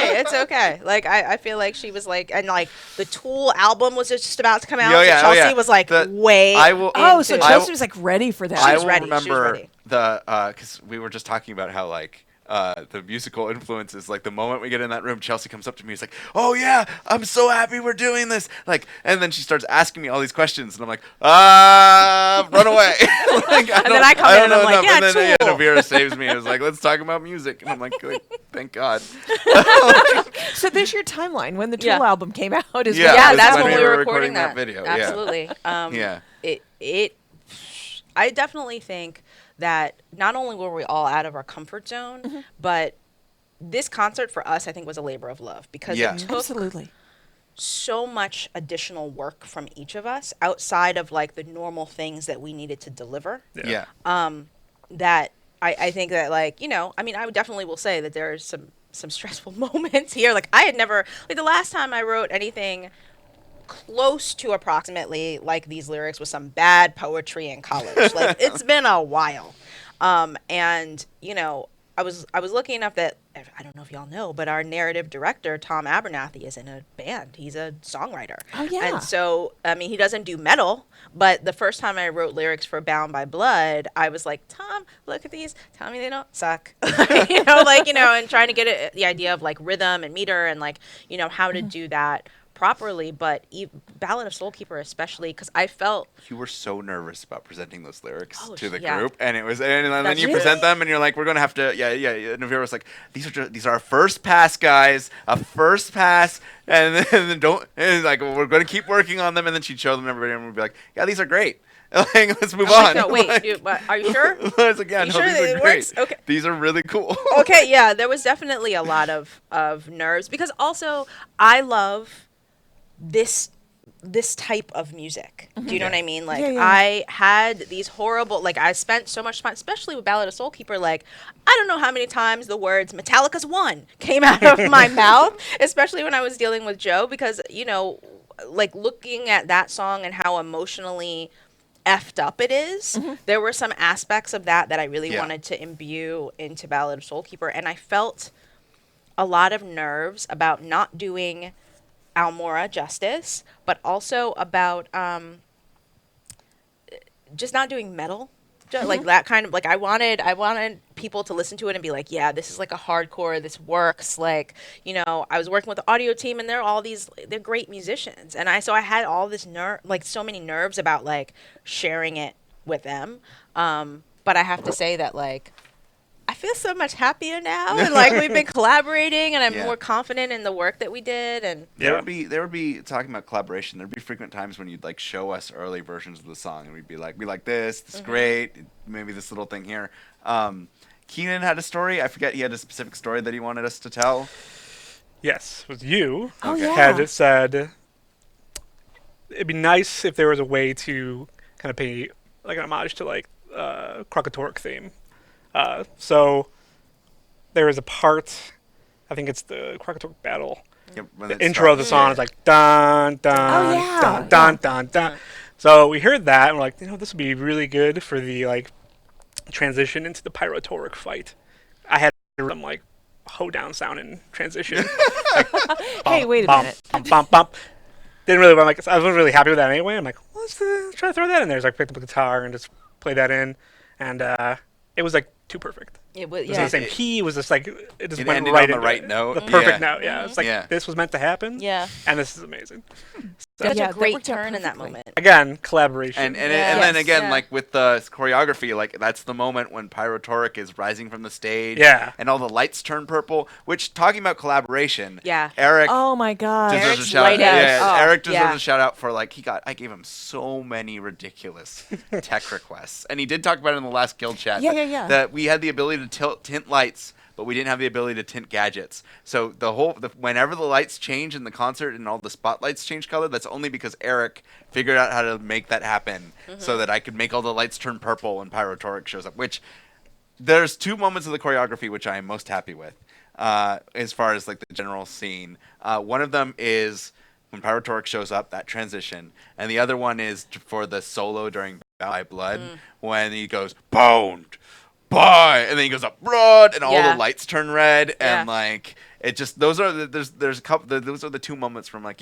okay. It's okay. Like, I feel like she was like, and like the Tool album was just about to come out. Oh, so yeah, oh, Chelsea yeah. was like The- way. I will- Oh, so into it. Chelsea was like ready for that. I was will ready. She was remember ready. the because we were just talking about how like the musical influences. Like the moment we get in that room, Chelsea comes up to me. He's like, "Oh yeah, I'm so happy we're doing this." Like, and then she starts asking me all these questions, and I'm like, run away. Like, And then I come in and I'm like, and then Tool. Navira saves me. It was like, let's talk about music, and I'm like, good, thank God. So there's your timeline when the Tool Yeah. album came out. Is Yeah, Yeah, that's that's when when we we were were recording recording that video, yeah. Absolutely. Yeah. It. I definitely think that not only were we all out of our comfort zone, but this concert for us, I think, was a labor of love because Yeah. it took Absolutely. so much additional work from each of us outside of like the normal things that we needed to deliver. Yeah. That I think that like, you know, I mean, I would definitely will say that there's some stressful moments here. Like I had never, like the last time I wrote anything close to approximately like these lyrics was some bad poetry in college. Like it's been a while. And you know, I was lucky enough that I don't know if y'all know, but our narrative director Tom Abernathy is in a band. He's a songwriter. Oh, yeah. And so I mean, he doesn't do metal, but the first time I wrote lyrics for Bound by Blood, I was like, Tom, look at these. Tell me they don't suck. You know, like, you know, and trying to get the idea of like rhythm and meter and like, you know, how to do that properly. But Ballad of Soulkeeper especially, because I felt You were so nervous about presenting those lyrics Oh, to the yeah. group, and it was, and then That's you true. present them, and you're like, "We're gonna have to." Yeah. Navira was like, "These are our first pass, guys. A first pass, and then don't." And like, we're gonna keep working on them, and then she'd show them to everybody, and we'd be like, "Yeah, these are great. Like, let's move on." no, wait, Like, are you sure? I was like, "Yeah, You no, sure these that are it great. works? Okay. These are really cool." Okay, yeah, there was definitely a lot of nerves because also I love this type of music. Do you know what I mean? Like Yeah, yeah. I had these horrible, like I spent so much time, especially with Ballad of Soulkeeper, like I don't know how many times the words Metallica's One came out of my mouth, especially when I was dealing with Joe, because, you know, like looking at that song and how emotionally effed up it is, there were some aspects of that I really Yeah. wanted to imbue into Ballad of Soulkeeper, and I felt a lot of nerves about not doing Almora justice, but also about just not doing metal. Like that kind of, like I wanted people to listen to it and be like, yeah, this is like a hardcore, this works. Like, you know, I was working with the audio team and they're great musicians. And I had all this like so many nerves about like sharing it with them. But I have to say that like, I feel so much happier now, and like we've been collaborating, and I'm Yeah. more confident in the work that we did. And There Yeah. would be talking about collaboration. There'd be frequent times when you'd like show us early versions of the song, and we'd be like, "We like this. This is great. Maybe this little thing here." Keenan had a story. I forget. He had a specific story that he wanted us to tell. Yes, it was you. Oh, Okay. yeah. Had said it'd be nice if there was a way to kind of pay like an homage to like Krokatork theme. So there is a part, I think it's the Krokatork battle. Yep, when The it intro of the starts. song is like dun dun Oh, yeah, dun dun dun dun. So we heard that and we're like, you know, this would be really good for the like transition into the Pyrotoric fight. I had some like hoedown sound in transition. Like, Hey, wait a bump, minute. Bump, bump, bump. Didn't really. Like, I wasn't really happy with that anyway. I'm like, well, let's try to throw that in there. So I picked up a guitar and just played that in, and it was like too perfect. it was, It was in the same key. It was just like it just It went ended right on the into right it. note. The perfect Yeah. note. Yeah, it's like Yeah. this was meant to happen. yeah, And this is amazing. such Yeah, a that great worked out turn in that perfectly. moment. Again, collaboration. And Yes. then again, Yeah. like with the choreography, like that's the moment when Pyrotoric is rising from the stage. Yeah. And all the lights turn purple. Which, talking about collaboration, Yeah. Eric Oh my God. deserves a Eric's shout out. light edge. Yeah, Oh, Eric deserves yeah. a shout out for like I gave him so many ridiculous tech requests, and he did talk about it in the last guild chat. Yeah, that, yeah, yeah. That we had the ability to tint lights but we didn't have the ability to tint gadgets. So whenever the lights change in the concert and all the spotlights change color, that's only because Eric figured out how to make that happen so that I could make all the lights turn purple when Pyrotoric shows up, which there's 2 moments of the choreography which I am most happy with as far as like the general scene. One of them is when Pyrotoric shows up, that transition, and the other one is for the solo during By Blood when he goes boned by, and then he goes up blood, and all the lights turn red, and like it just those are there's a couple those are the 2 moments from like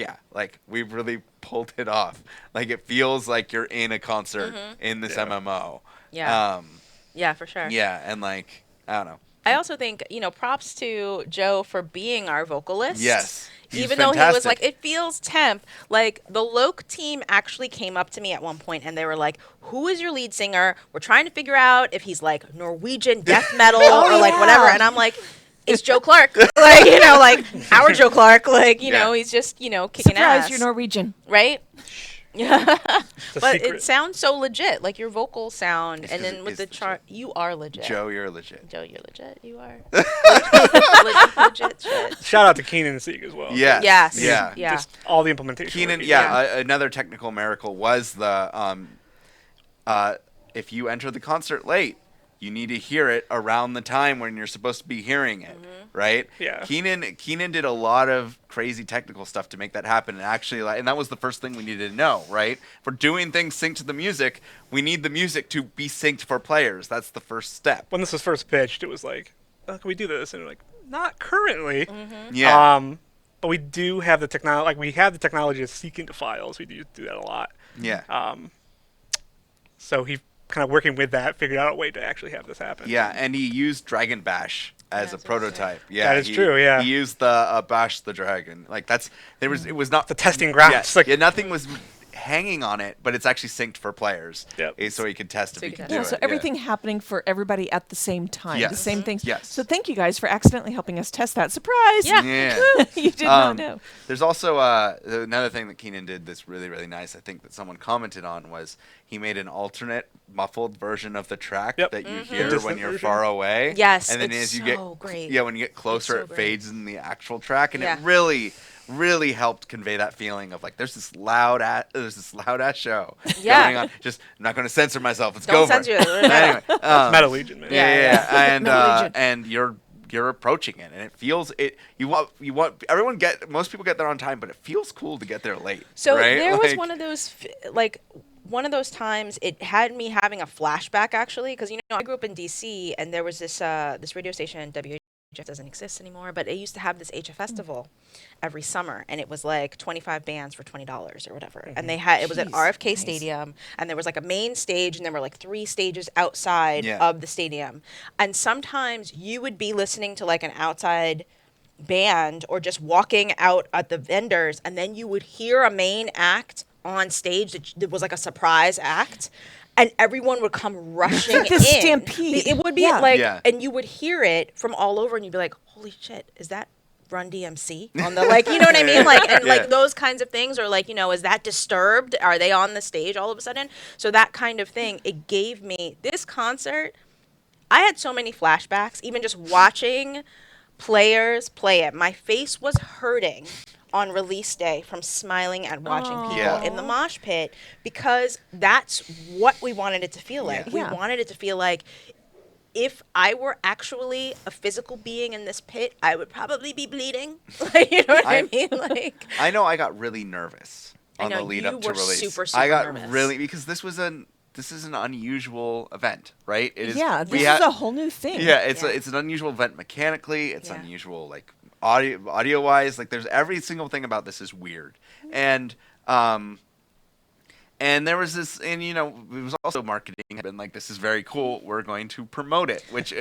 we really pulled it off. Like it feels like you're in a concert in this MMO. Yeah. Yeah, for sure. Yeah, and like I don't know. I also think, props to Joe for being our vocalist. Yes. Even though he was like, it feels temp. Like, the Loke team actually came up to me at one point and they were like, who is your lead singer? We're trying to figure out if he's like Norwegian death metal or like whatever. And I'm like, it's Joe Clark. Like, our Joe Clark. Like, he's just, kicking Surprise, ass. you're Norwegian. Right? Yeah. But secret. it sounds so legit. Like, your vocals sound. And then with the chart, you are legit. Joe, you're legit. Joe, you're legit. You are. legit shit. Shout out to Keenan and Sieg as well. Yes. Yes. Yeah. Yeah. Just all the implementation. Keenan, work. another technical miracle was the if you enter the concert late, you need to hear it around the time when you're supposed to be hearing it, right? Yeah. Keenan did a lot of crazy technical stuff to make that happen, and actually, and that was the first thing we needed to know, right? For doing things synced to the music, we need the music to be synced for players. That's the first step. When this was first pitched, it was like, oh, can we do this? And we're like, not currently. Yeah. But we do have the technology. Like we have the technology to seek into files. We do that a lot. Yeah. So he kind of working with that, figured out a way to actually have this happen. Yeah, and he used Dragon Bash as a prototype. Yeah, that is true. Yeah, he used the Bash the Dragon. Like it was not the testing grounds. Yeah, nothing was hanging on it, but it's actually synced for players. Yep. So he could test if he could do Yeah, it. so everything happening for everybody at the same time. Yes. The same things. Yes. So thank you guys for accidentally helping us test that. Surprise! Yeah. Yeah. You did not know. There's also another thing that Keenan did that's really, really nice. I think that someone commented on was he made an alternate muffled version of the track that you hear Distant when you're version. far away. Yes, and then it's as you so get great. when you get closer, so it great. fades in the actual track, and Yeah. it really helped convey that feeling of like there's this loud ass show going on. Just I'm not going to censor myself. Let's Don't go for censor it. it. Anyway, Meta Legion, man. yeah. Metal Legion. And you're approaching it, and it feels it. Most people get there on time, but it feels cool to get there late. So right? there was Like- one of those times it had me having a flashback actually because I grew up in DC and there was this radio station WHF doesn't exist anymore, but it used to have this HF festival every summer, and it was like 25 bands for $20 or whatever. And it was at Jeez, RFK nice. Stadium, and there was like a main stage, and there were like 3 stages outside Yeah. of the stadium. And sometimes you would be listening to like an outside band or just walking out at the vendors, and then you would hear a main act on stage that was like a surprise act, and everyone would come rushing The in. stampede. It would be Yeah. like, Yeah. and you would hear it from all over, and you'd be like, "Holy shit, is that Run DMC on the like?" You know what I mean? Like, and Yeah. like those kinds of things, or like, is that Disturbed? Are they on the stage all of a sudden? So that kind of thing. It gave me this concert. I had so many flashbacks, even just watching players play it. My face was hurting on release day from smiling and watching people Yeah. in the mosh pit because that's what we wanted it to feel like. Yeah. We Yeah. wanted it to feel like if I were actually a physical being in this pit, I would probably be bleeding. Like, you know what I mean? Like, I know I got really nervous I on know, the lead you up to were release. super, I got nervous. really because this is an unusual event, right? It is. Yeah, we this ha- is a whole new thing. Yeah, it's Yeah. it's an unusual event mechanically. It's Yeah. unusual like audio wise. Like there's every single thing about this is weird, and there was this, and it was also marketing had been like, this is very cool. We're going to promote it, which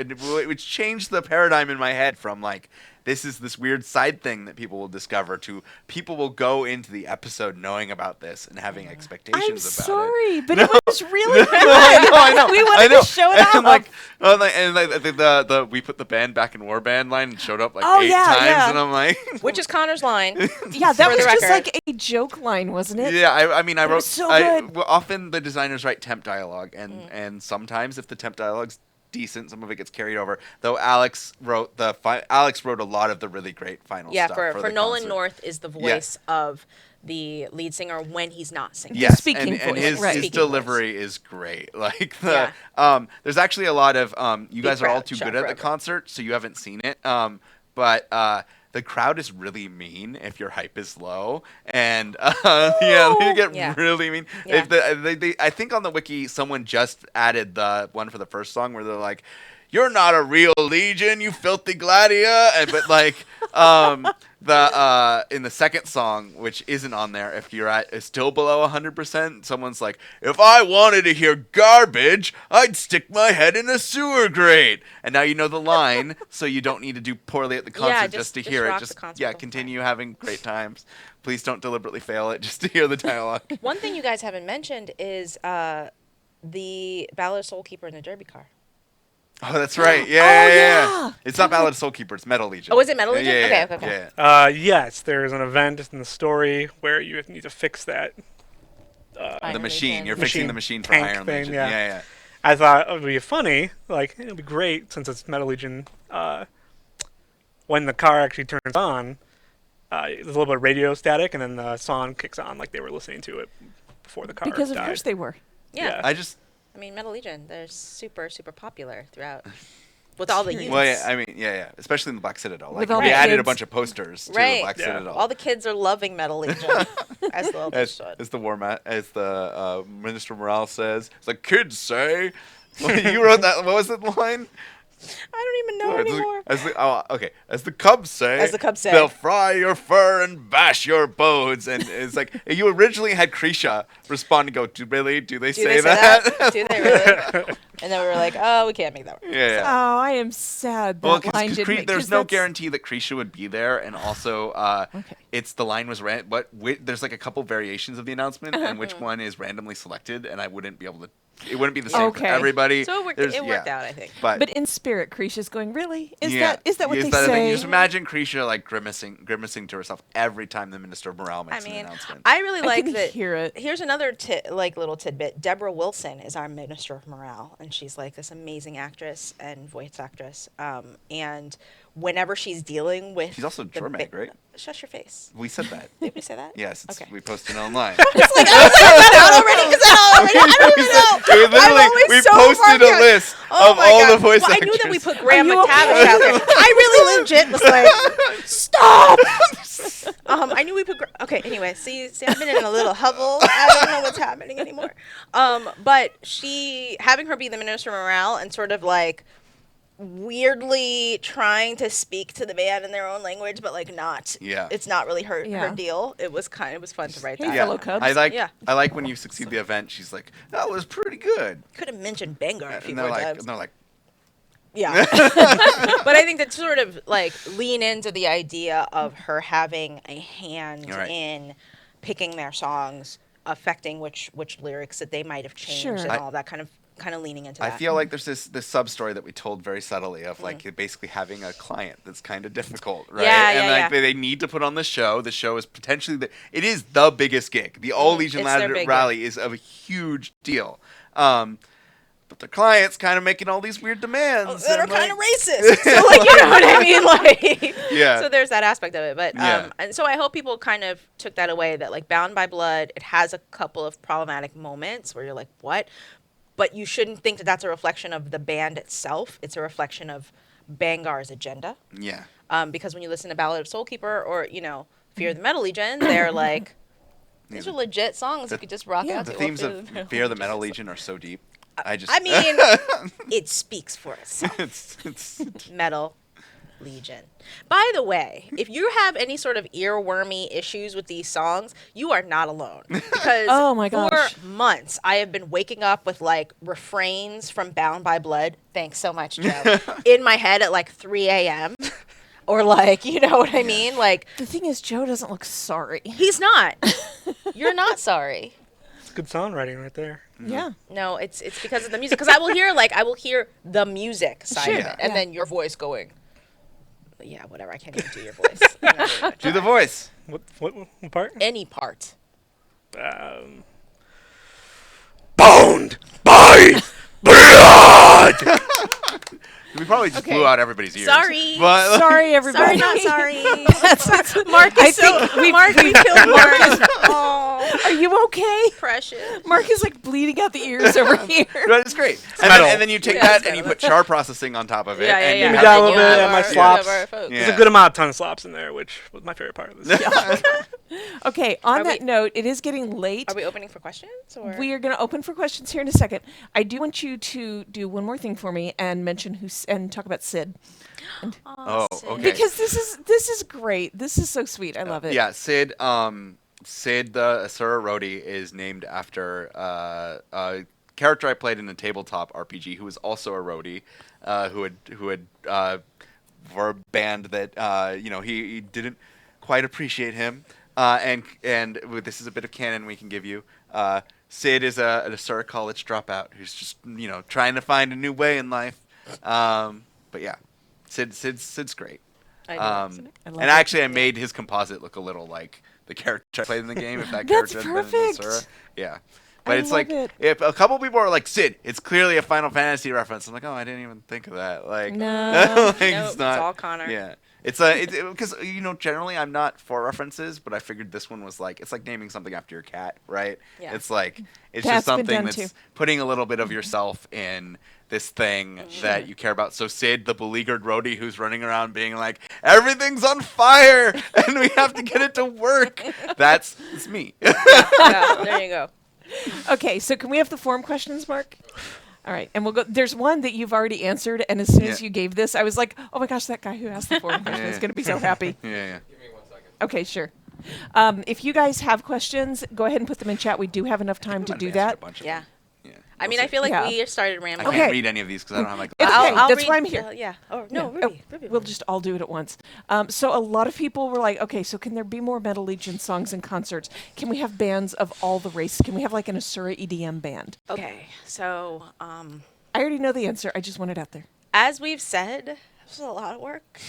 changed the paradigm in my head from like, this is this weird side thing that people will discover to people will go into the episode knowing about this and having expectations I'm about it. sorry, but it was really good. I know. We wanted to show it and off. I think the we put the band back in Warband line and showed up like Oh, 8 yeah, times, yeah. and I'm like, which is Connor's line. Yeah, that For was the just record. like a joke line, wasn't it? yeah. I mean, I It wrote. was so good. Often the designers write temp dialogue, and sometimes if the temp dialogue's decent. Some of it gets carried over. Though Alex wrote a lot of the really great final Yeah, stuff for the Nolan concert. North is the voice of the lead singer when he's not singing. Yes, speaking and voice, his, right. his Speaking delivery is great. Like there's actually a lot of you guys are all crowd, too shout good at the forever. concert, so you haven't seen it. But the crowd is really mean if your hype is low, and they get Yeah. really mean. Yeah. If I think on the wiki someone just added the one for the first song where they're like, "You're not a real Legion, you filthy gladia," but like in the second song, which isn't on there, if you're at still below 100%, someone's like, "If I wanted to hear garbage, I'd stick my head in a sewer grate." And now you know the line, so you don't need to do poorly at the concert just to hear rock it. the Just concert the whole continue having great times. Please don't deliberately fail it just to hear the dialogue. One thing you guys haven't mentioned is the Ballad of Soul Keeper in the Derby car. Oh, that's right. Yeah, Oh, yeah. yeah. It's not Ballad of Soul Keeper. It's Metal Legion. Oh, is it Metal Legion? Yeah, Okay. yeah. Yes, there is an event in the story where you need to fix that. The Iron machine. Legion. You're fixing the machine for tank Iron thing, Legion. yeah. Yeah, yeah. I thought it would be funny, like it would be great since it's Metal Legion. When the car actually turns on, there's a little bit of radio static, and then the song kicks on like they were listening to it before the car Because of died. course they were. Yeah. I I mean, Metal Legion, they're super, super popular throughout with all the youths. Well, yeah, I mean, yeah, especially in the Black Citadel. Like, With all we the added a kids. bunch of posters to the Right. Black Yeah. Citadel. All the kids are loving Metal Legion, as the elders should. as the Minister Morale says, as the kids say. You wrote that. What was the line? I don't even know anymore. As the Cubs say. As the Cubs say. They'll fry your fur and bash your bones. And it's like, you originally had Krisha respond and go, do they say that? Do they really? And then we were like, oh, we can't make that work. Yeah. Oh, I am sad that Well, line didn't make, there's 'cause no that's- guarantee that Krisha would be there, and also Okay. it's the line was there's like a couple variations of the announcement, and which one is randomly selected, and I wouldn't be able to. It wouldn't be the same for Okay. everybody. So it There's- worked yeah. out, I think. But in spirit, Krisha's going, really? Is yeah. that what Is they that a thing? say? You just imagine Krisha like grimacing to herself every time the Minister of Morale I makes an mean, announcement. I really I like can that. hear it. Here's another little tidbit. Deborah Wilson is our Minister of Morale, and she's like this amazing actress and voice actress. And whenever she's dealing with, She's also Jormag, right? Shush your face. We said that. Did we say that? Yes, Okay. we posted it online. Out already? Is that already? I don't even know. we so posted far a behind. list Oh of my all God. the voice Well, I actors. knew that we put Graham Are you McTavish okay? out there. I really legit was like, stop. I knew we put. Okay, anyway, see, I've been in a little hovel. I don't know what's happening anymore. But having her be the Minister of Morale and sort of like weirdly trying to speak to the band in their own language, but like not. Yeah. It's not really her Yeah. deal. It was fun to write Hey, that. fellow Cubs. Yeah. I like when you succeed the event. She's like, that was pretty good. Could have mentioned Bangar a few And more they're times. like, Yeah. But I think that sort of like lean into the idea of her having a hand Right. in picking their songs, affecting which lyrics that they might have changed Sure. and all that kind of leaning into I that. feel like there's this sub story that we told very subtly of like basically having a client that's kind of difficult, right? Yeah, and yeah, like yeah. they need to put on the show. The show is potentially it is the biggest gig. The All Legion It's their big Rally is a huge deal. But the client's kind of making all these weird demands that are and, kind of like- racist. So like, you know what I mean? Like, Yeah. So there's that aspect of it. But Yeah. and so I hope people kind of took that away, that like Bound by Blood, it has a couple of problematic moments where you're like, what? But you shouldn't think that that's a reflection of the band itself. It's a reflection of Bangar's agenda. Yeah. Because when you listen to Ballad of Soulkeeper or, Fear of the Metal Legion, they're like, these are legit songs you could just rock out to. The Or themes Fear of Fear the Metal Legion are so deep. I mean, it speaks for itself. it's Metal Legion. By the way, if you have any sort of earwormy issues with these songs, you are not alone. Because Oh my gosh. for months, I have been waking up with like refrains from Bound by Blood. Thanks so much, Joe. In my head at like 3 a.m. Or like, you know what I mean? Like, The thing is, Joe doesn't look sorry. he's not. You're not sorry. It's good songwriting right there. Yeah. No, it's because of the music. Because I will hear the music side Sure, of it, and yeah. then your voice going. Yeah, whatever. I can't even do your voice. I'm not doing it. do the voice. What part? Any part. Bound by blood! We probably just Okay. blew out everybody's ears. Sorry. But, Sorry, everybody. Sorry, not sorry. Mark I is so. think we killed Mark. Oh, Are you okay? precious. Mark is like bleeding out the ears over here. but it's great. And metal. then you take Yeah, that it's and you metal. put char processing on top of it. Yeah, and yeah, you yeah. Maybe have down a the- little bit at my You have slops. our folks. Yeah. There's a good amount of ton of slops in there, which was my favorite part of this. Okay, on Are that we- note, it is getting late. Are we opening for questions? Or? We are going to open for questions here in a second. I do want you to do one more thing for me and mention and talk about Sid, Oh, Sid. okay. because this is great. This is so sweet. I love it. Yeah, Sid. Sid the Asura Rodi is named after a character I played in a tabletop RPG who was also a Rodi, who had for a band that he didn't quite appreciate him, and this is a bit of canon we can give you. Sid is an Asura college dropout who's just trying to find a new way in life. But yeah, Sid's great. I know. I love And it. actually, I made his composite look a little like the character I played in the game. If that That's character had been in perfect. Asura. Yeah. But I it's love like it. if a couple people are like Sid, it's clearly a Final Fantasy reference. I'm like, oh, I didn't even think of that. Like, No. like, Nope, it's all Connor. Yeah, it's because generally I'm not for references, but I figured this one was like it's like naming something after your cat, right? Yeah. It's like it's That's just been something done that's too. putting a little bit of yourself in this thing that you care about. So Sid, the beleaguered roadie who's running around being like, everything's on fire and we have to get it to work. It's me. Yeah, there you go. Okay, so can we have the form questions, Mark? All right, and we'll go. There's one that you've already answered, and as soon as Yeah. you gave this, I was like, oh my gosh, that guy who asked the form question is Yeah. going to be so happy. Yeah. Okay, sure. If you guys have questions, go ahead and put them in chat. We do have enough time to Might do have answered that. a bunch of Yeah. them. Yeah. I mean, We'll I feel like Yeah. we started I rambling. Okay. can't read any of these because I don't have my It's glasses. okay. That's why I'm here. Yeah. Oh no, Yeah. Ruby. We'll just all do it at once. So a lot of people were like, okay, so can there be more Metal Legion songs and concerts? Can we have bands of all the races? Can we have like an Asura EDM band? Okay, so I already know the answer. I just want it out there. as we've said, this is a lot of work.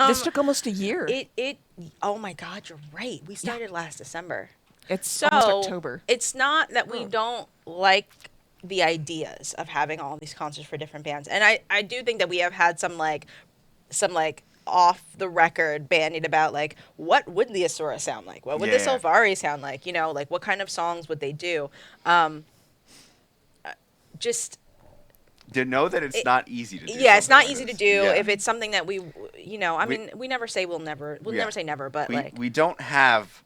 This took almost a year. It. Oh my God, you're right. We started last December. It's So almost October. it's not that we don't like the ideas of having all these concerts for different bands, and I do think that we have had some off the record bandied about like what would the Asura sound like, what would the Yeah. Sylvari sound like, like what kind of songs would they do, just To know that it's not easy to do. yeah, it's something not like easy to this. do Yeah. if it's something that we We- mean we never say we'll never Yeah. say never, but like we don't have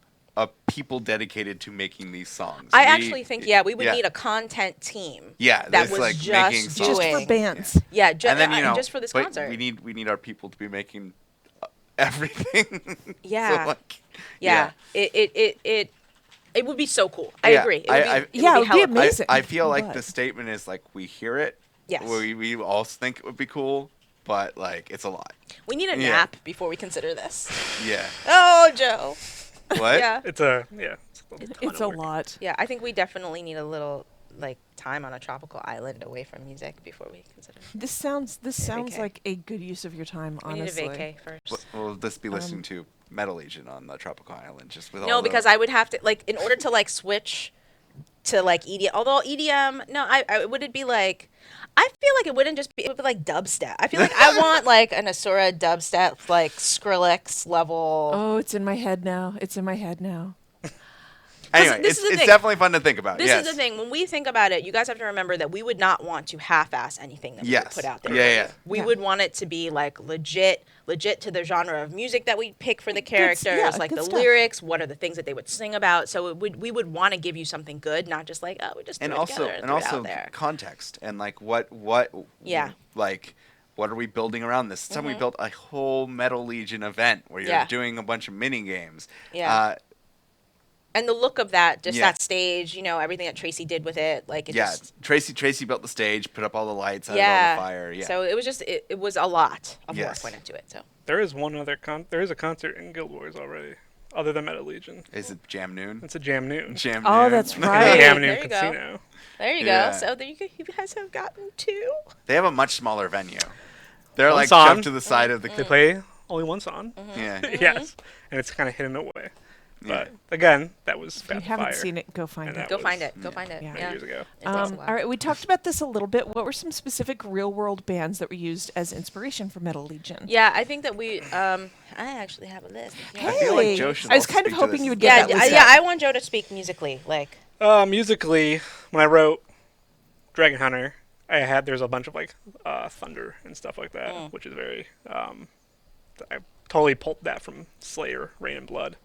people dedicated to making these songs. I We- actually think we would need a content team. Yeah, that that's was like just making songs. Just doing for bands. yeah, and then just for this but concert. we need our people to be making everything. Yeah. So, like, yeah, it would be so cool. I Yeah, agree. It I- would I- be, Yeah, it would be hella- amazing. I feel like But- the statement is like we hear it. Yes. We all think it would be cool, but like it's a lot. We need a Yeah. nap before we consider this. Yeah. Oh, Joe. What? Yeah. It's a ton It's of a work. lot. Yeah, I think we definitely need a little like time on a tropical island away from music before we consider. This sounds vacay. like a good use of your time, We honestly. need a vacay first. We'll just be listening to Metal Legion on the tropical island, just with all No, the- because I would have to like in order to like switch to like EDM. Although EDM, no, I would it be like. I feel like it wouldn't just be, it would be like dubstep. I feel like I want like an Asura dubstep, like Skrillex level. Oh, it's in my head now. It's in my head now. Anyway, this is the it's thing. definitely fun to think about. This yes. is the thing. When we think about it, you guys have to remember that we would not want to half-ass anything that we would Yes. put out there. Yeah. We Yeah. would want it to be like legit to the genre of music that we pick for the characters, like good the stuff. lyrics, what are the things that they would sing about. So we would want to give you something good, not just like, oh, we just threw And it also together and threw it out there. context and like what Yeah. like what are we building around this? This time we built a whole Metal Legion event where you're Yeah. doing a bunch of mini games. Yeah. And the look of that, just Yeah. that stage, everything that Tracy did with it, like it Yeah, just Tracy built the stage, put up all the lights, added yeah. all the fire. Yeah. So it was just it was a lot of Yes. work went into it. So There is one other there is a concert in Guild Wars already, other than Metal Legion. Is it Jam Noon? It's a Jam Noon. Jam Oh, Noon. that's right. Jam There Noon you go. Casino. there you Yeah. go. So there you guys have gotten two. They have a much smaller venue. They're One like song. shoved to the side of the. They play only one song. Yeah. Yes, and it's kind of hidden away. But again, that was If you Path of haven't Fire. seen it, go find And it. that Go was find it. Go find it. Yeah. many years ago. It takes a while. All right, we talked about this a little bit. What were some specific real-world bands that were used as inspiration for Metal Legion? Yeah, I think that we. I actually have a list. I feel like Joe should I was also kind of speak to hoping this. you would Yeah, get that list yeah. out. I want Joe to speak musically. Like, Musically, when I wrote Dragon Hunter, there's a bunch of like thunder and stuff like that, which is very. I totally pulled that from Slayer, Rain and Blood,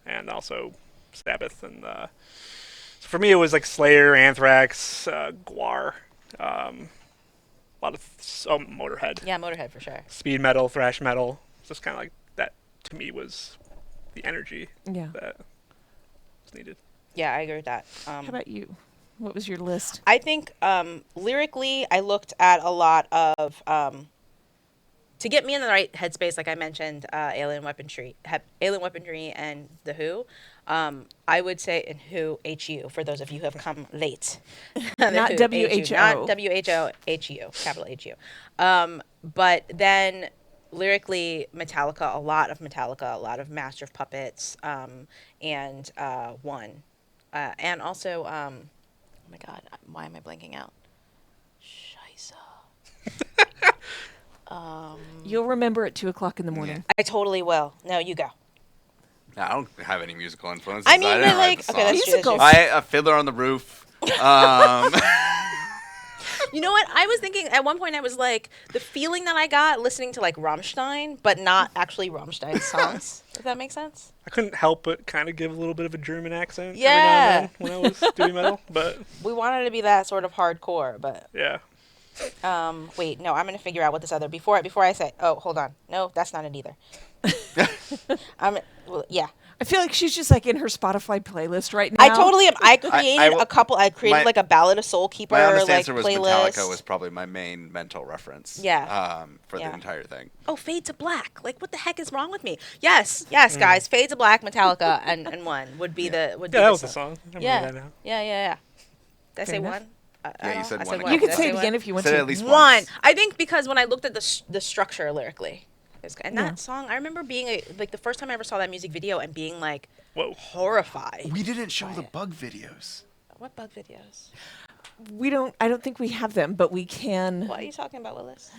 and also Sabbath. And so for me, it was like Slayer, Anthrax, Gwar, a lot of Motorhead, yeah, Motorhead for sure. speed metal, thrash metal. Just kind of like that to me was the energy Yeah. that was needed. Yeah, I agree with that. How about you? What was your list? I think lyrically, I looked at a lot of to get me in the right headspace. Like I mentioned, alien weaponry, and the Who. I would say in Who HU for those of you who have come late. The Not Who, WHO. not WHO HU, capital HU. But then lyrically, Metallica, a lot of Master of Puppets, and One, and also oh my God, why am I blanking out? Scheisse. You'll remember at 2:00 in the morning. I totally will. No, you go. No, I don't have any musical influences. I mean, didn't but write like, the okay, that's songs. true, that's true. Musicals. A Fiddler on the Roof. Um, You know what? I was thinking at one point, I was like, the feeling that I got listening to like Rammstein, but not actually Rammstein songs. Does that make sense? I couldn't help but kind of give a little bit of a German accent Yeah. every now and then when I was doing metal, but We wanted to be that sort of hardcore, but yeah. wait, no, I'm gonna figure out what this other before I say. Oh, hold on, no, that's not it either. Yeah, I feel like she's just like in her Spotify playlist right now. I totally am. I created will- a couple. I created my- like a Ballad of Soul Keeper my honest like answer was playlist. Metallica was probably my main mental reference. Yeah. For Yeah. the entire thing. Oh, Fade to Black. Like, what the heck is wrong with me? Yes, guys. Fade to Black, Metallica, and One would be the would be Yeah, that the was the song. I remember Yeah. that now. Yeah. Did I say enough. One? Yeah, you said I One said again. You could Did I say it one? again if you want Said to. it at least One. once. I think because when I looked at the structure lyrically, and Yeah. that song, I remember being like the first time I ever saw that music video and being like Whoa. horrified. We didn't show the bug videos. What bug videos? We don't. I don't think we have them, but we can. What are you talking about, Willis?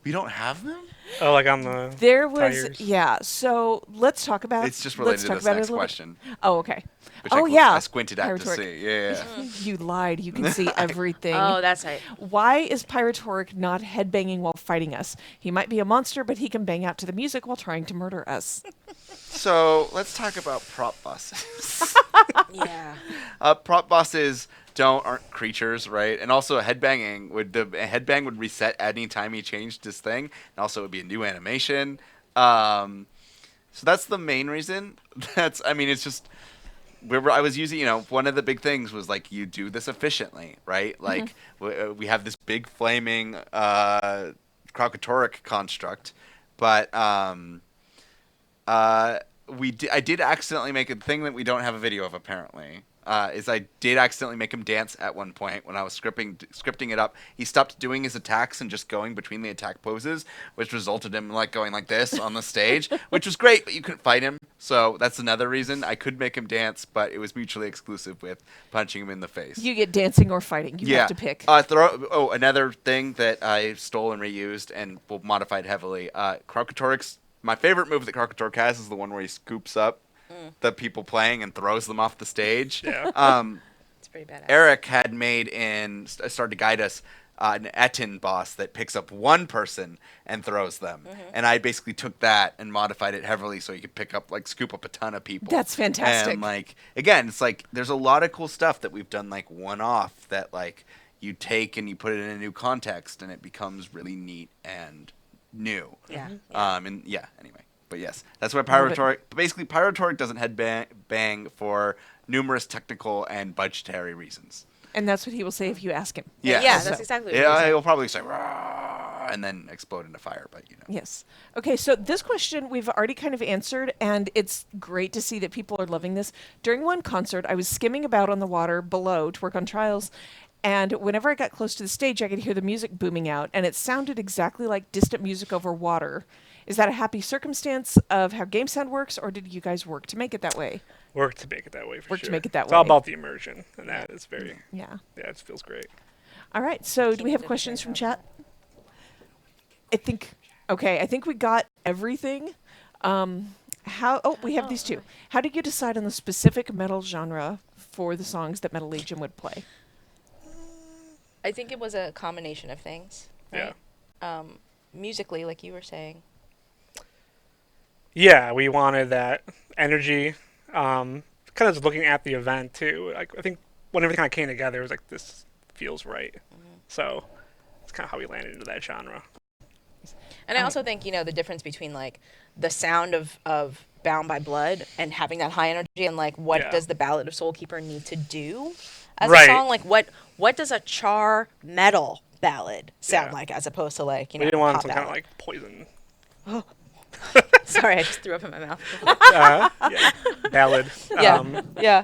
We don't have them? Oh, like on the There was. tires. Yeah. So let's talk about. It's just related let's to talk this about it a next little bit. question. Oh, okay. Which Oh, I, yeah. I squinted at to Pyrotoric. see. Yeah. You lied. You can see everything. Oh, that's right. Why is Pyrotoric not headbanging while fighting us? He might be a monster, but he can bang out to the music while trying to murder us. So let's talk about prop bosses. Yeah. Prop bosses aren't creatures, right? And also a headbang would reset any time he changed his thing, and also it would be a new animation. So that's the main reason. It's just I was using, one of the big things was like you do this efficiently, right? Like we have this big flaming Crocotoric construct, but I did accidentally make a thing that we don't have a video of apparently. Is I did accidentally make him dance at one point when I was scripting it up. He stopped doing his attacks and just going between the attack poses, which resulted in him like going like this on the stage, which was great, but you couldn't fight him. So that's another reason I could make him dance, but it was mutually exclusive with punching him in the face. You get dancing or fighting. You have to pick. Another thing that I stole and reused and modified heavily. Crocotoric's my favorite move that Crocotoric has is the one where he scoops up the people playing and throws them off the stage. Yeah. It's pretty badass. Eric had made started to guide us an Etten boss that picks up one person and throws them. And I basically took that and modified it heavily so you could scoop up a ton of people. That's fantastic. And again, it's there's a lot of cool stuff that we've done one off that you take and you put it in a new context and it becomes really neat and new. Yeah. Anyway. But yes, that's why Pyrotoric doesn't headbang for numerous technical and budgetary reasons. And that's what he will say if you ask him. Yes. Yeah, that's exactly what Yeah, he he'll probably say "Rah," and then explode into fire, but Yes. Okay, so this question we've already kind of answered, and it's great to see that people are loving this. During one concert, I was skimming about on the water below to work on trials, And whenever I got close to the stage, I could hear the music booming out, and it sounded exactly like distant music over water. Is that a happy circumstance of how game sound works, or did you guys work to make it that way? Work to make it that way for Work sure. to make it that It's all way. about the immersion, and that is very, Yeah. yeah, it feels great. All right. So do we have Keep it questions from different. chat? I think we got everything. We have these two. How did you decide on the specific metal genre for the songs that Metal Legion would play? I think it was a combination of things. Yeah. Right? Musically, like you were saying. Yeah, we wanted that energy. Kind of just looking at the event too. Like I think when everything kind of came together, it was like this feels right. So it's kind of how we landed into that genre. And I also think, the difference between like the sound of Bound by Blood and having that high energy and like what Yeah. does the Ballad of Soulkeeper need to do as Right. a song? Like what does a charr metal ballad sound Yeah. like as opposed to like, We didn't want pop some kind of ballad? like poison. Sorry, I just threw up in my mouth. Yeah, ballad. Yeah. Yeah.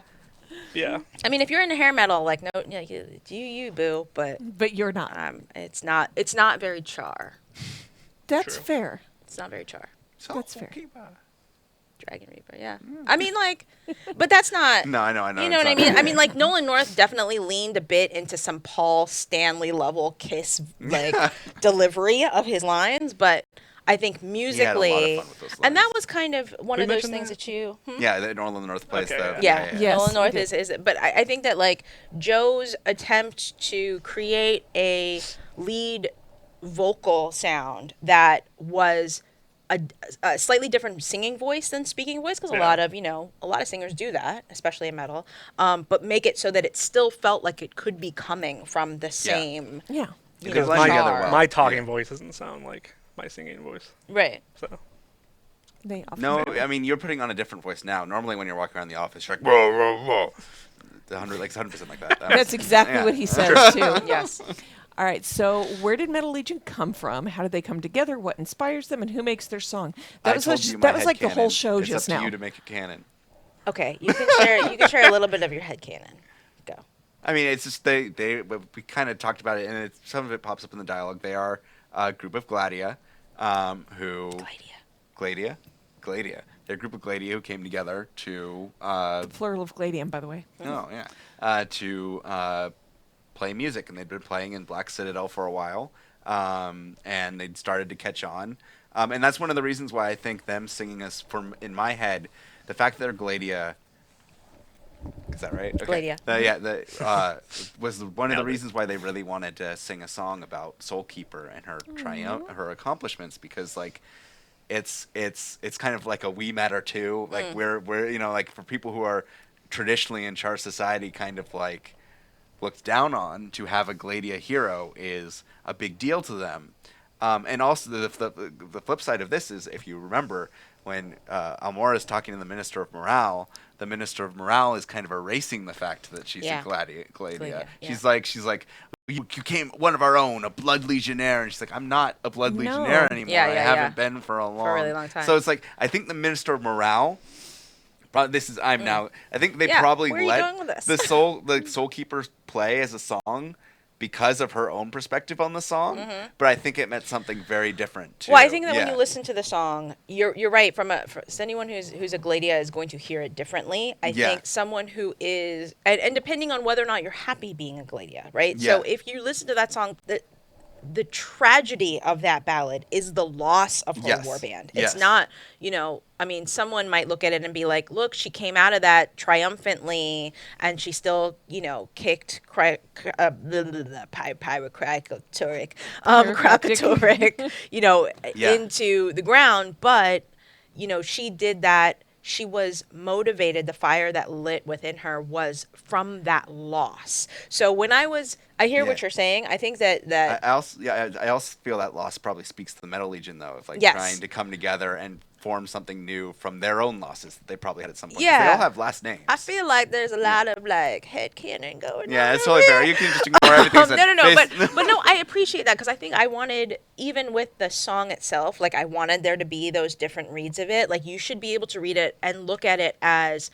Yeah. I mean, if you're into hair metal, like you boo, but But you're not. it's not very charr. That's True. fair. It's not very charr. That's fair. Dragon Reaper, yeah. I mean, like, but that's not. No, I know. You know what I mean? I mean, like, Nolan North definitely leaned a bit into some Paul Stanley level Kiss, like, delivery of his lines, but I think He had a lot of musically. fun with those And that lines. was kind of one We of those mentioned things that? that you. Yeah, the Northern North place Okay, though. Yeah, Yes, Nolan we North did. is. But I think that, like, Joe's attempt to create a lead vocal sound that was a slightly different singing voice than speaking voice, because a Yeah. lot of singers do that, especially in metal, but make it so that it still felt like it could be coming from the same Yeah. They you know, blend together charr. well. My talking Yeah. voice doesn't sound like my singing voice. Right. So They often No, do. I mean you're putting on a different voice now. Normally, when you're walking around the office, you're like, whoa, whoa, whoa. 100% like that. That's exactly Yeah. what he says too. Yes. All right. So where did Metal Legion come from? How did they come together? What inspires them? And who makes their song? I told you my That was like the whole headcanon. show it's just up to now. you to make it canon. Okay, you can share a little bit of your headcanon. Go. I mean, it's just we kind of talked about it, and some of it pops up in the dialogue. They are a group of Gladia, who Gladia. They're a group of Gladia who came together to Plural of gladium, by the way. to play music, and they'd been playing in Black Citadel for a while, and they'd started to catch on, and that's one of the reasons why I think them singing us in my head, the fact that they're Gladia. Is that right? Okay. Gladia. Was one of the Nailed it. reasons why they really wanted to sing a song about Soulkeeper and her triumph, her accomplishments, because like it's kind of like a we matter too. Like we're like for people who are traditionally in charr society, kind of like looked down on, to have a Gladia hero is a big deal to them. And also the flip side of this is, if you remember, when Almora is talking to the Minister of Morale, the Minister of Morale is kind of erasing the fact that she's Yeah. a Gladia. Gladia, She's like, you came one of our own, a blood legionnaire, and she's like, I'm not a blood No. legionnaire anymore. Yeah, I yeah, haven't yeah. been for a really long time. So it's like, I think the Minister of Morale. I think they Yeah, probably where are you let going with this? the Soulkeeper play as a song because of her own perspective on the song, but I think it meant something very different too. Well, I think that when Yeah. you listen to the song, you're right. For anyone who's a Gladia is going to hear it differently. I Yeah. think someone who is, and depending on whether or not you're happy being a Gladia, right? Yeah. So if you listen to that song, the tragedy of that ballad is the loss of her Yes. warband. Yes. It's not, I mean, someone might look at it and be like, look, she came out of that triumphantly and she still, kicked Krakatorik, Yeah. into the ground. But, she did that. She was motivated. The fire that lit within her was from that loss. So when I hear what Yeah. you're saying. I think that I also feel that loss probably speaks to the Metal Legion, though, of like Yes. trying to come together and form something new from their own losses that they probably had at some point. 'Cause Yeah. they all have last names. I feel like there's a lot of like headcanon going on. Yeah, it's totally fair. You can just ignore everything. No, but no, I appreciate that because I think I wanted, even with the song itself, like I wanted there to be those different reads of it. Like you should be able to read it and look at it as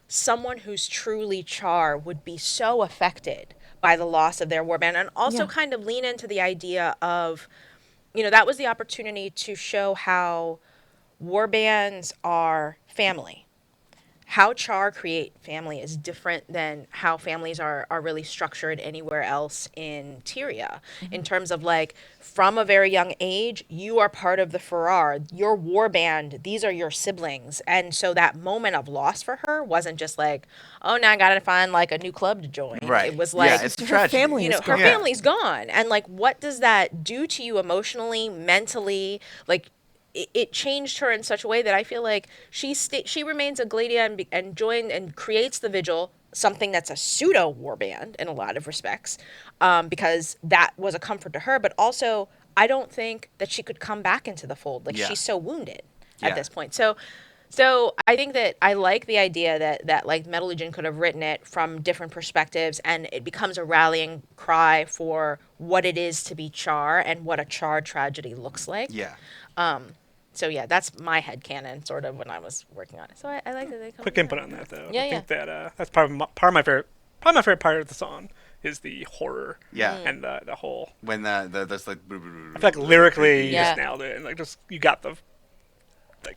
someone who's truly charr would be so affected by the loss of their warband, and also Yeah. kind of lean into the idea of, that was the opportunity to show how warbands are family. How charr create family is different than how families are really structured anywhere else in Tyria. In terms of like, from a very young age, you are part of the Farrar, your warband, these are your siblings. And so that moment of loss for her wasn't just like, oh, now I gotta find like a new club to join. Right. It was Yeah, like, it's a her tragedy. family is her gone. Yeah. family's gone. And like, what does that do to you emotionally, mentally? Like, it changed her in such a way that I feel like she remains a Gladia and joined and creates the Vigil, something that's a pseudo warband in a lot of respects, because that was a comfort to her. But also, I don't think that she could come back into the fold. Like, Yeah. she's so wounded Yeah. at this point. So I think that I like the idea that like Metal Legion could have written it from different perspectives, and it becomes a rallying cry for what it is to be charr and what a charr tragedy looks like. Yeah. So yeah, that's my headcanon sort of when I was working on it. So I like that they come Quick together. input on that though. Yeah, I think that that's part of my favorite part of the song is the horror. Yeah. And the whole. When that's like. I feel like lyrically you Yeah. just nailed it, and like just you got the like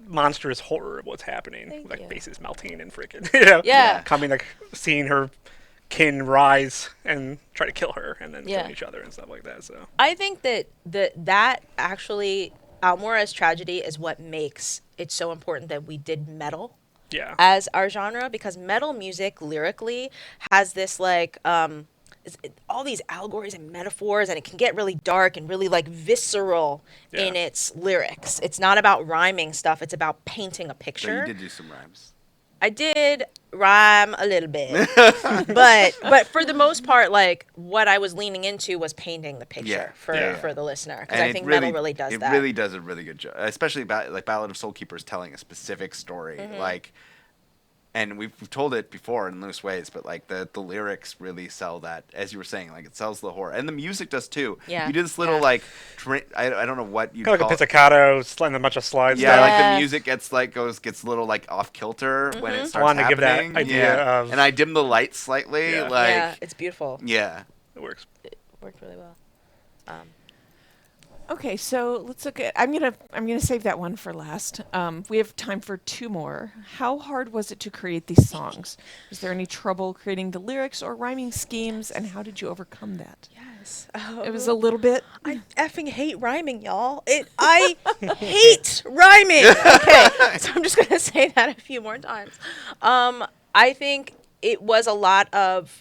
monstrous horror of what's happening, Thank like you. faces melting and freaking Yeah. coming, like seeing her kin rise and try to kill her, and then Yeah. killing each other and stuff like that. So I think that actually Almora's tragedy is what makes it so important that we did metal yeah, as our genre, because metal music lyrically has this like all these allegories and metaphors, and it can get really dark and really like visceral in Yeah. its lyrics. It's not about rhyming stuff, it's about painting a So picture. you did do some rhymes. I did rhyme a little bit, but for the most part, like what I was leaning into was painting the picture Yeah, for yeah. the listener, because And I it think metal really does it that. really does a really good job, especially like Ballad of Soulkeeper is telling a specific story, Mm-hmm. like, and we've told it before in loose ways, but like the lyrics really sell that, as you were saying, like it sells the horror, and the music does too. Yeah, You did this little yeah. like, I don't know what you kind of call like a it. pizzicato, sliding a bunch of slides. Yeah, down. like Yeah. the music gets a little like off kilter when it starts I wanted to give that happening. idea yeah. of- and I dim the lights slightly, Yeah. like Yeah, it's beautiful. yeah. It works. It worked really well. Okay, so let's look at. I'm gonna save that one for last. We have time for two more. How hard was it to create these songs? Was there any trouble creating the lyrics or rhyming schemes, and how did you overcome that? Yes. It was a little bit. I effing hate rhyming, y'all. I hate rhyming. Okay, so I'm just gonna say that a few more times. I think it was a lot of.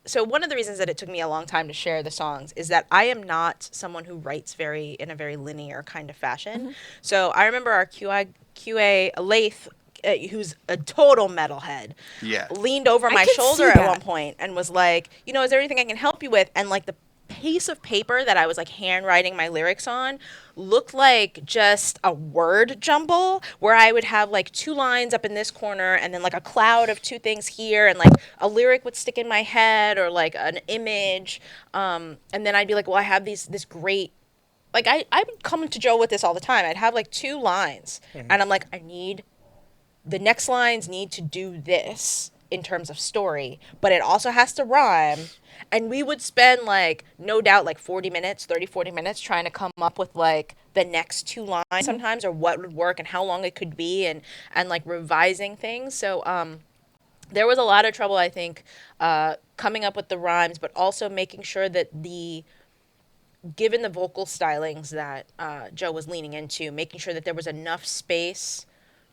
So one of the reasons that it took me a long time to share the songs is that I am not someone who writes in a very linear kind of fashion. So I remember our QA Lath, who's a total metalhead, Yeah. leaned over my can shoulder see at that. one point and was like, is there anything I can help you with? And like the piece of paper that I was like handwriting my lyrics on looked like just a word jumble, where I would have like two lines up in this corner and then like a cloud of two things here, and like a lyric would stick in my head or like an image, and then I'd be like, well, I have this great, like I would come to Joe with this all the time. I'd have like two lines and I'm like, the next lines need to do this in terms of story, but it also has to rhyme. And we would spend like, no doubt, like 40 minutes trying to come up with like the next two lines sometimes, or what would work and how long it could be, and like revising things. So there was a lot of trouble, I think, coming up with the rhymes, but also making sure that given the vocal stylings that Joe was leaning into, making sure that there was enough space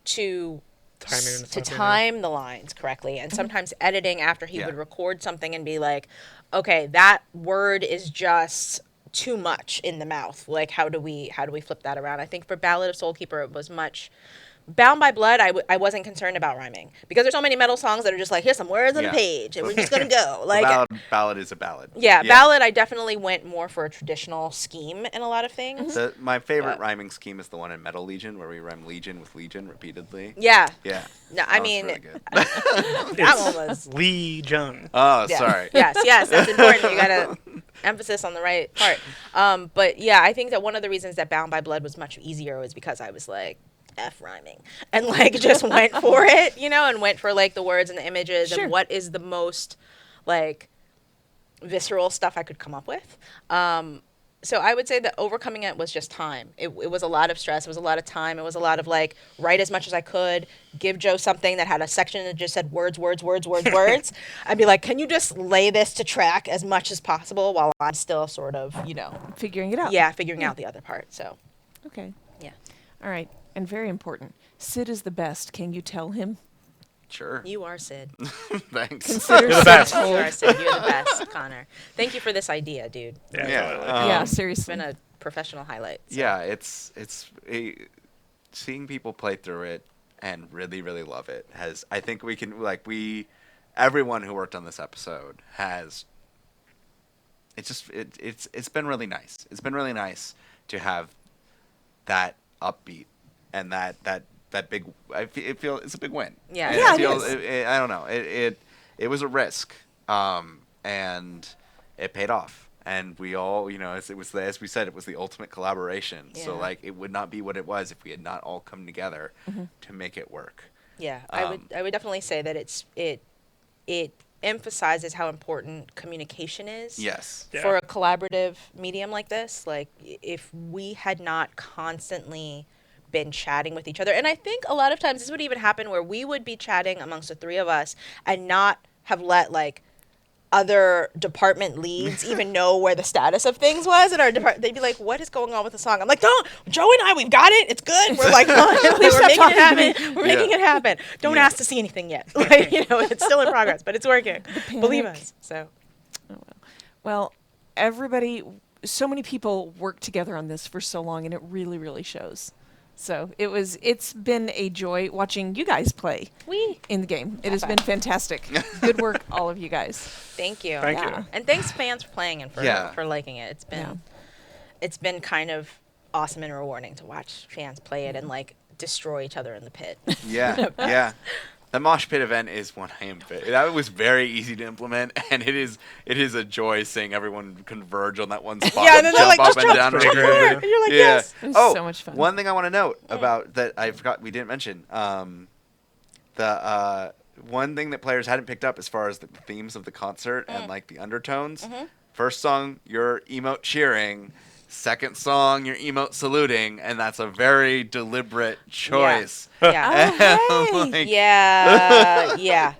to Timing and stuff, yeah. time the lines correctly, and sometimes editing after he Yeah. would record something and be like, okay, that word is just too much in the mouth, like how do we flip that around? I think for Ballad of Soulkeeper it was much. Bound by Blood, I wasn't concerned about rhyming, because there's so many metal songs that are just like, here's some words on Yeah. a page and we're just gonna go The like ballad is a ballad. yeah, ballad, I definitely went more for a traditional scheme in a lot of things. My favorite But- rhyming scheme is the one in Metal Legion, where we rhyme Legion with Legion repeatedly. Yeah. Yeah. No, I That was mean, really good. that one was. Lee Jung. Oh, Yeah. sorry. Yes, that's important. You gotta emphasis on the right part. But yeah, I think that one of the reasons that Bound by Blood was much easier was because I was like, F rhyming, and like just went for it, and went for like the words and the images Sure. and what is the most like visceral stuff I could come up with. So I would say that overcoming it was just time. It was a lot of stress. It was a lot of time. It was a lot of like write as much as I could, give Joe something that had a section that just said words, words, words, words, words. I'd be like, can you just lay this to track as much as possible while I'm still sort of, Figuring it out. yeah, figuring out the other part. So, Okay. yeah. All right. And very important. Sid is the best. Can you tell him? Sure. You are Sid. Thanks. Consider You're the Sid best. You told. are Sid. You're the best, Connor. Thank you for this idea, dude. Yeah. Yeah. Totally. Yeah, It's seriously. been a professional highlight. So. Yeah, it's seeing people play through it and really really love it has. I think we can everyone who worked on this episode has. It's been really nice. It's been really nice to have that upbeat and that big. It feel it's a big win. Yeah. And Yeah, it feels, it is. I don't know. It was a risk, and it paid off. And we all, as we said, it was the ultimate collaboration. So Yeah. it would not be what it was if we had not all come together to make it work. Yeah, I would definitely say that it emphasizes how important communication is. Yes. Yeah. For a collaborative medium like this, like if we had not constantly been chatting with each other, and I think a lot of times this would even happen where we would be chatting amongst the three of us and not have let like other department leads even know where the status of things was in our department. They'd be like, what is going on with the song? I'm like, don't, Joe and I, we've got it. It's good. We're like, we're making it happen. We're making it happen. Don't ask to see anything yet. Like, it's still in progress, but it's working. Believe panic. us. So, Well, everybody, so many people worked together on this for so long, and it really, really shows. So it's been a joy watching you guys play in the game. It has been fantastic. Good work, all of you guys. thank you. Thank Yeah. you. And thanks fans for playing and for liking it. It's been kind of awesome and rewarding to watch fans play it and like destroy each other in the pit. Yeah. Yeah. The mosh pit event is one I am. That was very easy to implement, and it is a joy seeing everyone converge on that one spot Yeah, and and then they're jump like, up "Just and jump, down. jump really more." quickly. And you're like, Yeah. yes. It was Oh, so much fun. one thing I want to note about that I forgot we didn't mention. The one thing that players hadn't picked up as far as the themes of the concert and like the undertones. First song, you're emote cheering. Second song, you're emote saluting, and that's a very deliberate choice. Yeah. Oh, hey. Like- Yeah.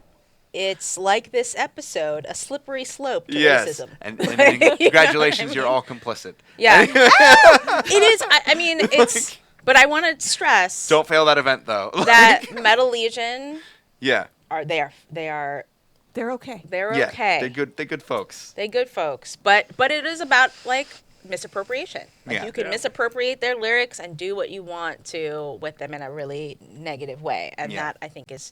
It's like this episode, a slippery slope to Yes, racism. and You know what I congratulations, you're mean? all complicit. Yeah. It is. I mean, it's. But I want to stress Don't fail that event though. that Metal Legion Yeah. they're They're okay. Yeah. okay. They're good folks. They're good folks. But it is about like misappropriation. Like Yeah. you can Yeah. misappropriate their lyrics and do what you want to with them in a really negative way, and Yeah. that I think is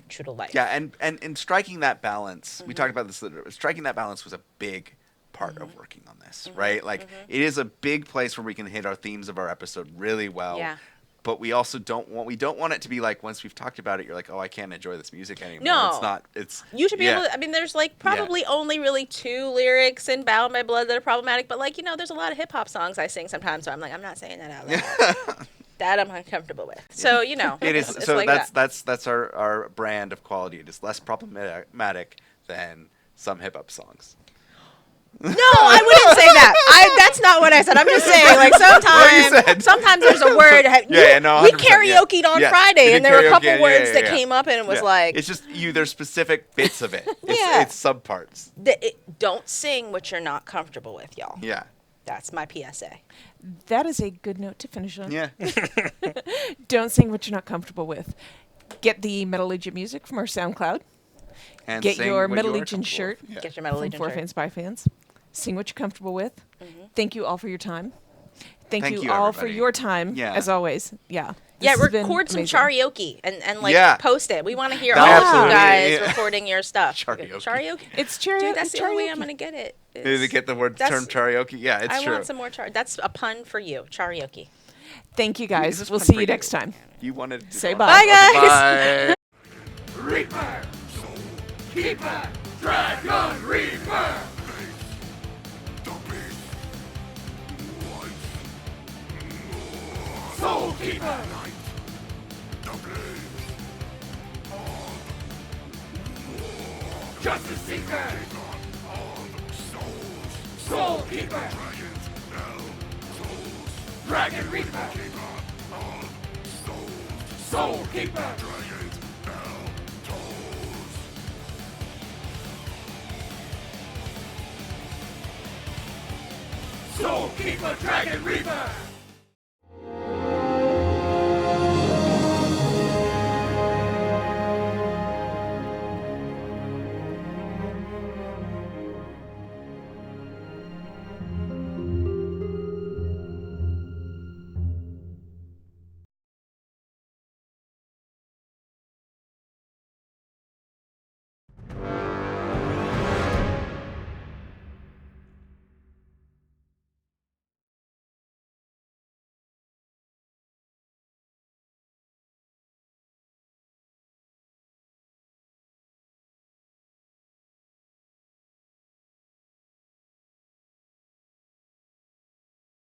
true to life. Yeah, and striking that balance. We talked about this. Striking that balance was a big part of working on this, right? Like it is a big place where we can hit our themes of our episode really well. Yeah. But we also don't want it to be like once we've talked about it, you're like, oh, I can't enjoy this music anymore. No. It's not. It's You should be yeah. able to, I mean, there's like probably only really 2 lyrics in Bound by Blood that are problematic, but like, there's a lot of hip hop songs I sing sometimes, so I'm like, I'm not saying that out loud. That I'm uncomfortable with. So, It is. it's So like that's our brand of quality. It is less problematic than some hip hop songs. No, I wouldn't say that. That's not what I said. I'm just saying, like, sometimes there's a word. No, We 100%, karaoke'd on yeah. Friday, We and did there were a karaoke, couple yeah, words yeah, that yeah. came up, and it was Yeah. like, it's just there's specific bits of it. Yeah. It's subparts. don't sing what you're not comfortable with, y'all. Yeah. That's my PSA. That is a good note to finish on. Yeah. Don't sing what you're not comfortable with. Get the Metal Legion music from our SoundCloud. And Get sing your what Metal you are Legion comfortable shirt with. Yeah. Get your Metal from Legion For shirt. Fans by Fans. Sing what you're comfortable with. Thank you all for your time. Thank Thank you you, all for everybody. your time, Yeah. as always. Yeah. Yeah, This has been record some amazing. karaoke and like Yeah. post it. We want to hear No, all of absolutely, you guys yeah. recording your stuff. Karaoke. Karaoke. It's Dude, that's the only way I'm karaoke. gonna get it. They get the word term karaoke. Yeah, it's I true. want some more That's a pun for you, karaoke. Thank you, Is guys. this We'll fun see for you you? next time. You wanted to Say do bye. Bye, Okay, guys. Bye. Reaper, Soul Keeper, Dragon Reaper. The beast once more. Soul Keeper, light the blaze of war. Justice Seeker, of soul. Soul Keeper. Dragon's bell tolls. Dragon Reaper. Keeper of souls. Soul Keeper. Dragon's bell tolls. Soul Keeper, Dragon Reaper.